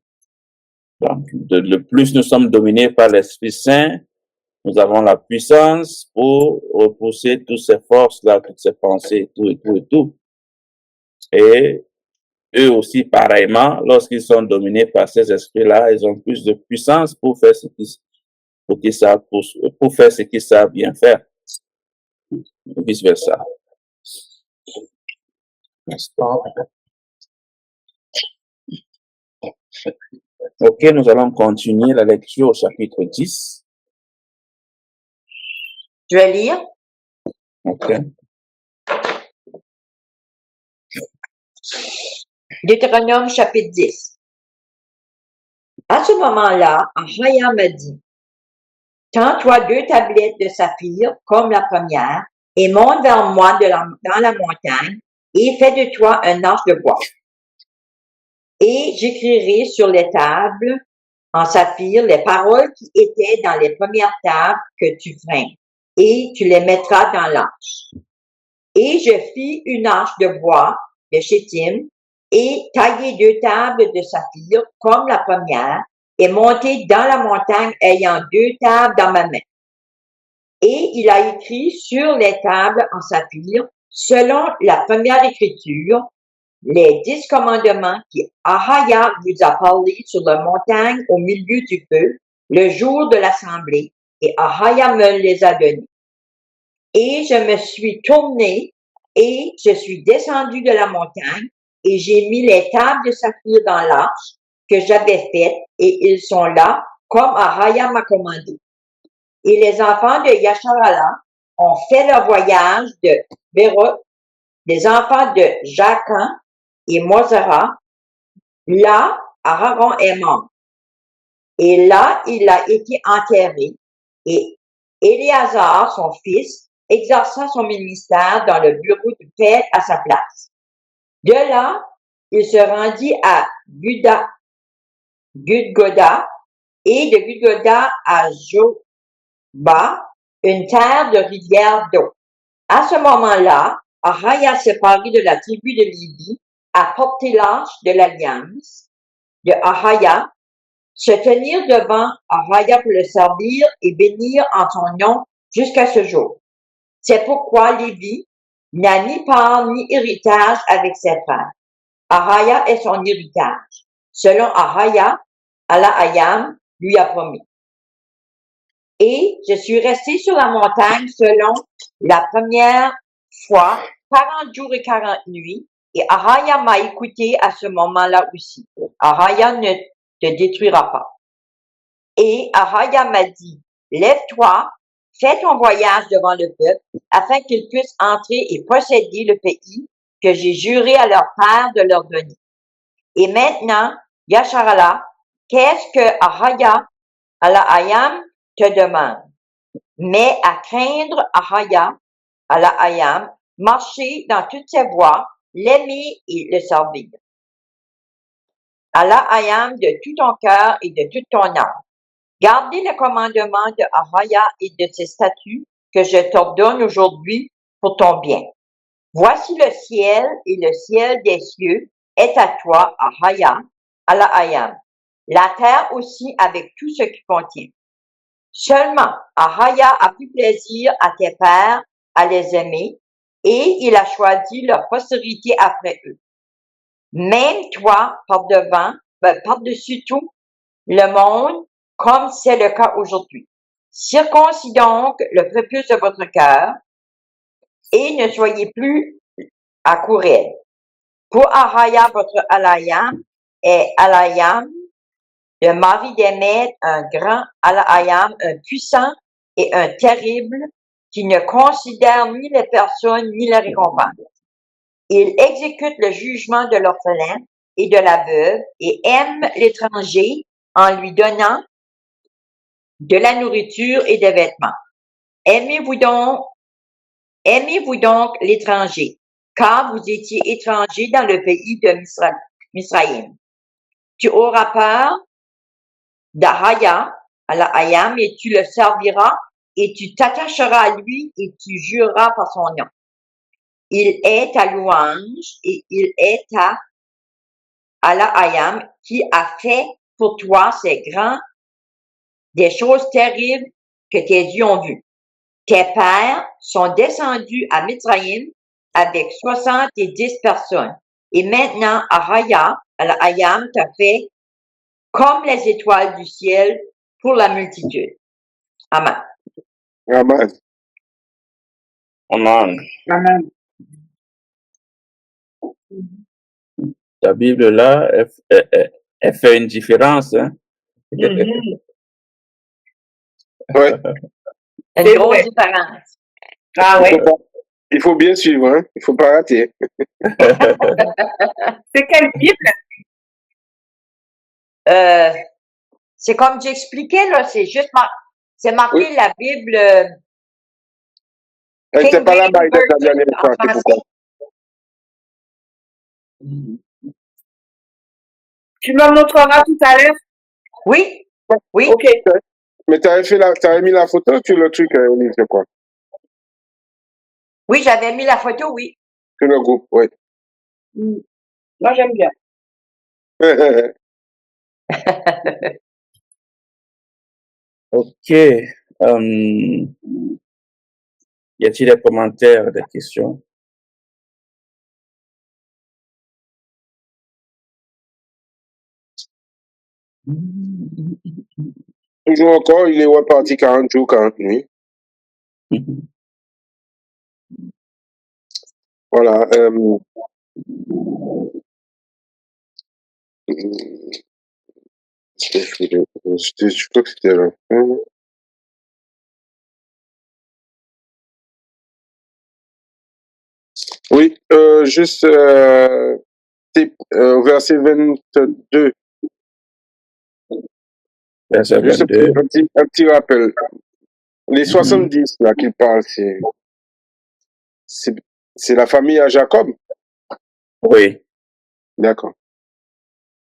Donc, le plus nous sommes dominés par l'Esprit Saint, nous avons la puissance pour repousser toutes ces forces-là, toutes ces pensées, tout et tout et tout. Et eux aussi, pareillement, lorsqu'ils sont dominés par ces esprits-là, ils ont plus de puissance pour faire ce qu'ils savent bien faire. Vice versa. Ok, nous allons continuer la lecture au chapitre 10. Je vais lire. Ok. Deutéronome chapitre 10. À ce moment-là, Ahaya me dit, tends-toi 2 tablettes de saphir comme la première et monte vers moi dans la montagne et fais de toi un arche de bois. Et j'écrirai sur les tables en saphir les paroles qui étaient dans les premières tables que tu freins. et tu les mettras dans l'arche. Et je fis une arche de bois de Chittim et taillai 2 tables de saphir comme la première et montai dans la montagne ayant 2 tables dans ma main. Et il a écrit sur les tables en saphir, selon la première écriture, les 10 commandements qui Ahaya vous a parlé sur la montagne au milieu du feu, le jour de l'assemblée, et Ahaya me les a donnés. Et je me suis tourné et je suis descendu de la montagne et j'ai mis les tables de saphir dans l'arche que j'avais faite et ils sont là comme Ahaya m'a commandé. Et les enfants de Yasharala ont fait leur voyage de Béroth, les enfants de Jacan et Mozara. Là, Aaron est mort. Et là, il a été enterré. Et Éléazar, son fils, exerça son ministère dans le bureau du Père à sa place. De là, il se rendit à Gudgoda et de Gudgoda à Joba, une terre de rivière d'eau. À ce moment-là, Ahaya, séparé de la tribu de Lévi, a porté l'arche de l'alliance de Ahaya, se tenir devant Ahaya pour le servir et bénir en son nom jusqu'à ce jour. C'est pourquoi Lévi n'a ni part ni héritage avec ses frères. Ahaya est son héritage, selon Ahaya, Allah-Ayam lui a promis. Et je suis resté sur la montagne selon la première fois 40 jours et 40 nuits, et Ahaya m'a écouté à ce moment-là aussi. Ahaya ne te détruira pas. Et Ahaya m'a dit, lève-toi, fais ton voyage devant le peuple, afin qu'ils puissent entrer et posséder le pays que j'ai juré à leur père de leur donner. Et maintenant, Yasharala, qu'est-ce que Ahaya, Allah-Ayam, te demande? Mais à craindre Ahaya, Allah-Ayam, marcher dans toutes ses voies, l'aimer et le servir. Allah-Ayam de tout ton cœur et de toute ton âme. Gardez le commandement de Ahaya et de ses statuts que je t'ordonne aujourd'hui pour ton bien. Voici le ciel et le ciel des cieux est à toi, Ahaya, Allah-Ayam. La terre aussi avec tout ce qui contient. Seulement, Ahaya a pris plaisir à tes pères à les aimer et il a choisi leur postérité après eux. Même toi, par-dessus tout le monde, comme c'est le cas aujourd'hui. Circoncis donc le prépuce de votre cœur et ne soyez plus à Kourel. Pour Ahaya, votre Alayam, est Alayam, le mari des maîtres, un grand Alayam, un puissant et un terrible, qui ne considère ni les personnes ni les récompenses. Il exécute le jugement de l'orphelin et de la veuve et aime l'étranger en lui donnant de la nourriture et des vêtements. Aimez-vous donc l'étranger, car vous étiez étrangers dans le pays de Misraïm. Tu auras peur d'Ahaya, Allah-Ayam, et tu le serviras, et tu t'attacheras à lui, et tu jureras par son nom. Il est ta louange, et il est ta Allah-Ayam, qui a fait pour toi des choses terribles que tes yeux ont vues. Tes pères sont descendus à Mizraïm avec 70 personnes. Et maintenant, Ahaya, Allah-Ayam, t'a fait comme les étoiles du ciel pour la multitude. Amen. Amen. Amen. Amen. La Bible là, elle fait une différence. Hein? Mhm. Ouais. Une C'est grosse vrai. différence. Ah ouais. Il faut bien suivre, hein. Il faut pas rater. C'est quelle Bible? C'est comme j'expliquais, là, c'est juste c'est marqué Oui. la Bible Elle King n'était pas là-bas James la dernière Version fois, en c'est français. pourquoi. Tu me montreras tout à l'heure? Oui, oui. Ok. Mais t'avais mis la photo sur le truc, Elise, je crois. Oui, j'avais mis la photo, oui. Sur le groupe, oui. Moi, j'aime bien. Ok. Y a-t-il des commentaires, des questions? Toujours encore, il est reparti 40 jours, 40 nuits. Voilà. Je crois que c'était la fin. Oui, juste verset 22. Verset Juste 22. un petit rappel. Les 70 là qu'il parle, c'est la famille à Jacob. Oui. D'accord.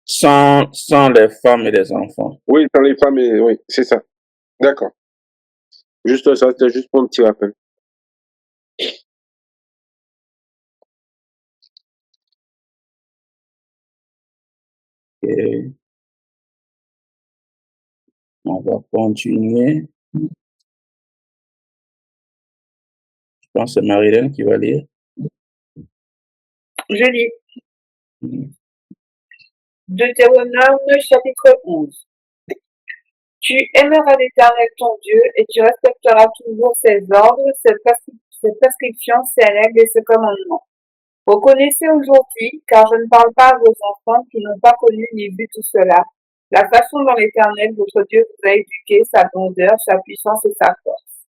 Sans les femmes et les enfants. Oui, dans les familles, oui, c'est ça. D'accord. Juste ça, c'était juste pour un petit rappel. Et on va continuer. Je pense que c'est Marilyn qui va lire. Je lis Mhm. Deutéronome chapitre 11. Tu aimeras l'Éternel ton Dieu et tu respecteras toujours ses ordres, ses prescriptions, ses règles et ses commandements. Reconnaissez aujourd'hui, car je ne parle pas à vos enfants qui n'ont pas connu ni vu tout cela, la façon dont l'Éternel votre Dieu vous a éduqué, sa grandeur, sa puissance et sa force.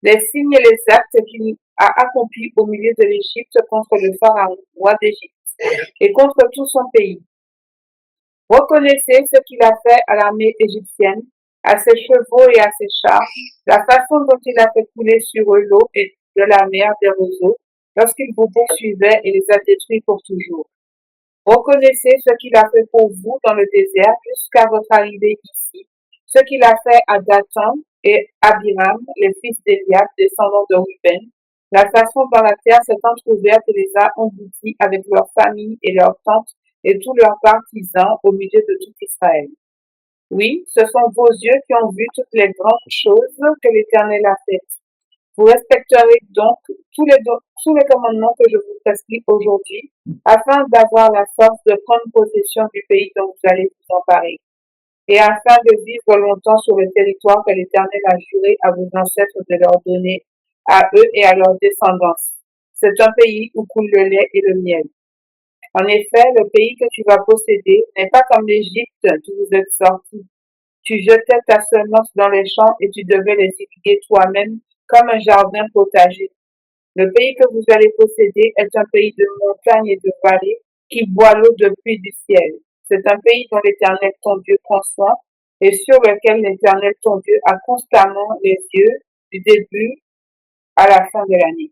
Les signes et les actes qu'il a accomplis au milieu de l'Égypte contre le Pharaon, roi d'Égypte, et contre tout son pays. Reconnaissez ce qu'il a fait à l'armée égyptienne, à ses chevaux et à ses chars, la façon dont il a fait couler sur eux l'eau et de la mer des roseaux, lorsqu'il vous poursuivait et les a détruits pour toujours. Reconnaissez ce qu'il a fait pour vous dans le désert jusqu'à votre arrivée ici, ce qu'il a fait à Dathan et Abiram, les fils d'Eliab, descendants de Ruben, la façon dont la terre s'est entrouverte et les a engloutis avec leurs familles et leurs tentes et tous leurs partisans au milieu de tout Israël. Oui, ce sont vos yeux qui ont vu toutes les grandes choses que l'Éternel a faites. Vous respecterez donc tous les commandements que je vous prescris aujourd'hui, afin d'avoir la force de prendre possession du pays dont vous allez vous emparer, et afin de vivre longtemps sur le territoire que l'Éternel a juré à vos ancêtres de leur donner, à eux et à leur descendance. C'est un pays où coule le lait et le miel. En effet, le pays que tu vas posséder n'est pas comme l'Égypte d'où vous êtes sortis. Tu jetais ta semence dans les champs et tu devais les irriguer toi-même comme un jardin potager. Le pays que vous allez posséder est un pays de montagnes et de vallées qui boit l'eau de pluie du ciel. C'est un pays dont l'Éternel ton Dieu prend soin et sur lequel l'Éternel ton Dieu a constamment les yeux du début à la fin de l'année.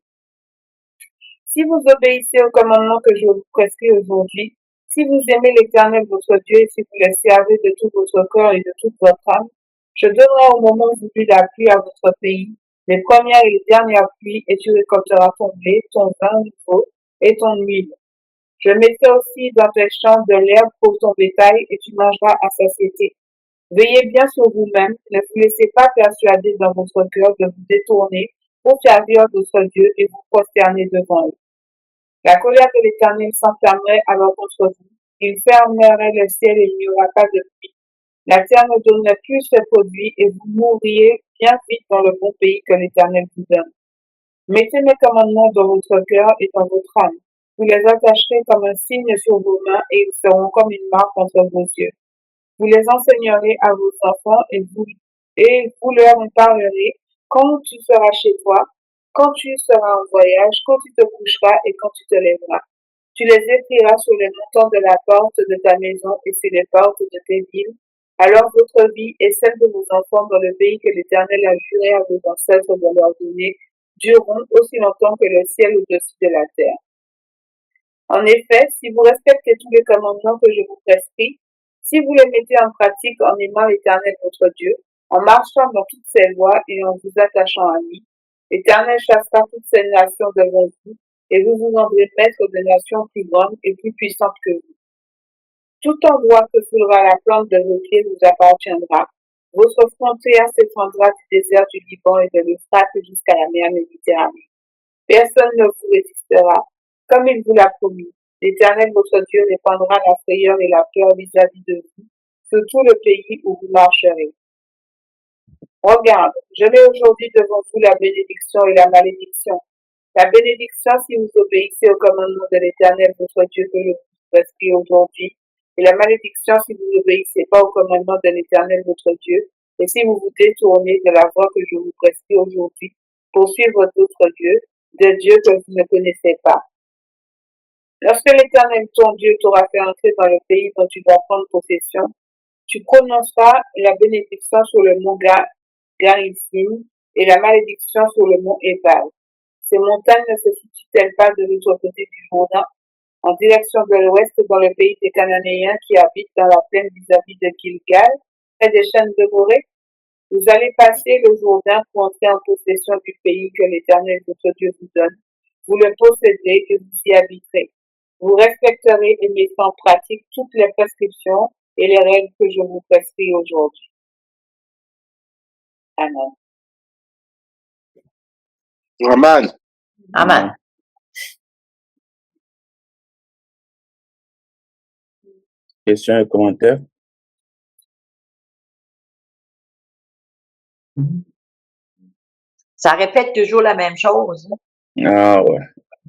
Si vous obéissez aux commandements que je vous prescris aujourd'hui, si vous aimez l'Éternel votre Dieu et si vous le servez de tout votre corps et de toute votre âme, je donnerai au moment voulu la pluie à votre pays, les premières et les dernières pluies, et tu récolteras ton blé, ton vin nouveau et ton huile. Je mettrai aussi dans tes champs de l'herbe pour ton bétail et tu mangeras à satiété. Veillez bien sur vous-même, ne vous laissez pas persuader dans votre cœur de vous détourner pour servir votre Dieu et vous prosterner devant eux. La colère de l'Éternel s'enflammerait alors contre vous. Il fermerait le ciel et il n'y aura pas de pluie. La terre ne donnerait plus ses produits et vous mourriez bien vite dans le bon pays que l'Éternel vous donne. Mettez mes commandements dans votre cœur et dans votre âme. Vous les attacherez comme un signe sur vos mains et ils seront comme une marque entre vos yeux. Vous les enseignerez à vos enfants et vous leur en parlerez quand tu seras chez toi, quand tu seras en voyage, quand tu te coucheras et quand tu te lèveras. Tu les écriras sur les montants de la porte de ta maison et sur les portes de tes villes. Alors votre vie et celle de vos enfants dans le pays que l'Éternel a juré à vos ancêtres de leur donner dureront aussi longtemps que le ciel au-dessus de la terre. En effet, si vous respectez tous les commandements que je vous prescris, si vous les mettez en pratique en aimant l'Éternel votre Dieu, en marchant dans toutes ses voies et en vous attachant à lui, L'Éternel chassera toutes ces nations devant vous, et vous vous rendrez maître de nations plus grandes et plus puissantes que vous. Tout endroit que foulera la plante de vos pieds vous appartiendra. Votre frontière s'étendra du désert du Liban et de l'Euphrate jusqu'à la mer Méditerranée. Personne ne vous résistera, comme il vous l'a promis. L'Éternel votre Dieu répandra la frayeur et la peur vis-à-vis de vous sur tout le pays où vous marcherez. Regarde, je mets aujourd'hui devant vous la bénédiction et la malédiction. La bénédiction si vous obéissez au commandement de l'Éternel votre Dieu que je vous prescris aujourd'hui, et la malédiction si vous n'obéissez pas au commandement de l'Éternel votre Dieu, et si vous vous détournez de la voie que je vous prescris aujourd'hui pour suivre d'autres dieux, des dieux que vous ne connaissez pas. Lorsque l'Éternel ton Dieu t'aura fait entrer dans le pays dont tu dois prendre possession, tu prononceras la bénédiction sur le mont Garizim et la malédiction sur le mont Ebal. Ces montagnes ne se situent-elles pas de l'autre côté du Jourdain, en direction de l'ouest, dans le pays des Cananéens qui habitent dans la plaine vis-à-vis de Gilgal, près des chaînes de Morée? Vous allez passer le Jourdain pour entrer en possession du pays que l'Éternel votre Dieu vous donne. Vous le posséderez et vous y habiterez. Vous respecterez et mettrez en pratique toutes les prescriptions et les règles que je vous prescris aujourd'hui. Amen. Amen. Amen. Questions et commentaires? Ça répète toujours la même chose. Ah ouais.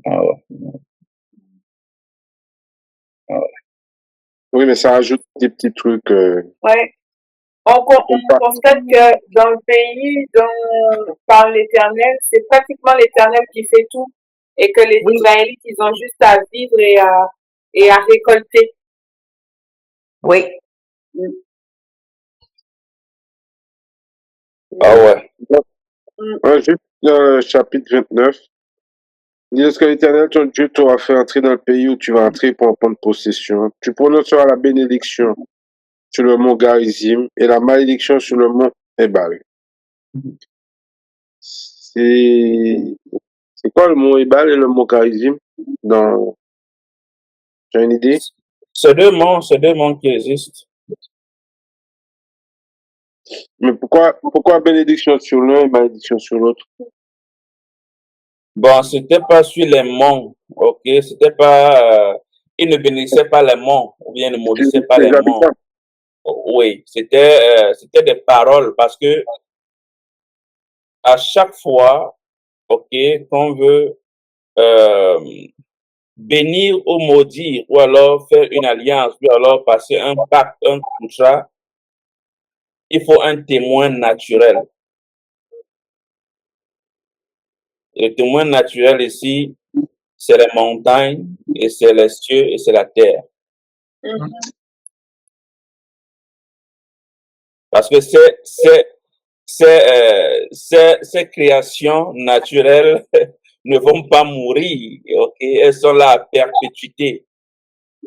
Ah ouais. Ah ouais. Oui, mais ça ajoute des petits trucs. Ouais. On constate que dans le pays dont parle l'Éternel, c'est pratiquement l'Éternel qui fait tout et que les Israélites, ils ont juste à vivre et à récolter. Oui. Ah ouais. Juste dans le chapitre 29, il dit lorsque l'Éternel ton Dieu t'aura fait entrer dans le pays où tu vas entrer pour en prendre possession, tu prononceras la bénédiction sur le mont Garizim et la malédiction sur le mont Ebal. C'est quoi le mont Ebal et le mont Garizim? Tu as une idée? C'est deux monts qui existent. Mais pourquoi bénédiction sur l'un et malédiction sur l'autre? Bon, c'était pas sur les monts, ok? C'était pas, ils ne bénissaient pas les monts, ou bien ne maudissaient pas les monts. habitants. Oui, c'était des paroles parce que à chaque fois, ok, qu'on veut bénir ou maudire, ou alors faire une alliance, ou alors passer un pacte, un contrat, il faut un témoin naturel. Le témoin naturel ici, c'est les montagnes, et c'est les cieux, et c'est la terre. Parce que ces créations naturelles ne vont pas mourir, ok? Elles sont là à perpétuité.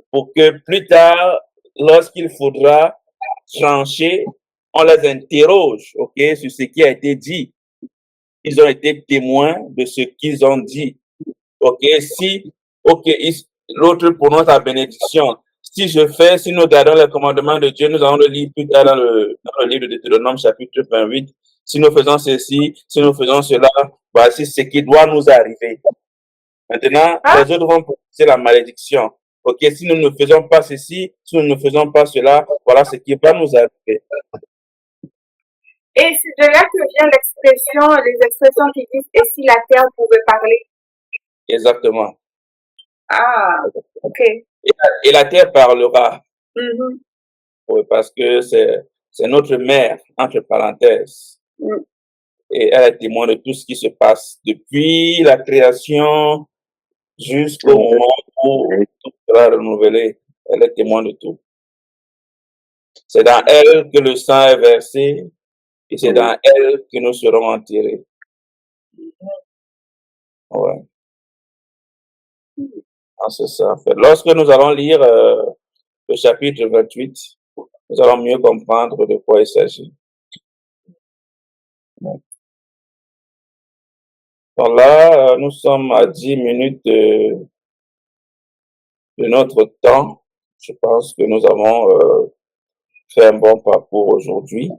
Pour que plus tard, lorsqu'il faudra trancher, on les interroge, ok, sur ce qui a été dit. Ils ont été témoins de ce qu'ils ont dit. Ok, l'autre prononce la bénédiction. Si nous gardons les commandements de Dieu, nous allons le lire plus tard dans le livre de Deutéronome, chapitre 28. Si nous faisons ceci, si nous faisons cela, voici ce qui doit nous arriver. Maintenant, les autres vont prononcer la malédiction. Ok, si nous ne faisons pas ceci, si nous ne faisons pas cela, voilà ce qui va nous arriver. Et c'est de là que vient les expressions qui disent « et si la terre pouvait parler ». Exactement. Ah, ok. Et la terre parlera. Mhm. Oui, parce que c'est notre mère, entre parenthèses. Et elle est témoin de tout ce qui se passe depuis la création jusqu'au moment où tout sera renouvelé. Elle est témoin de tout. C'est dans elle que le sang est versé et c'est dans elle que nous serons enterrés. Ouais. Ah, c'est ça. En fait. Lorsque nous allons lire le chapitre 28, nous allons mieux comprendre de quoi il s'agit. Ouais. Donc là, nous sommes à 10 minutes de notre temps. Je pense que nous avons fait un bon parcours aujourd'hui.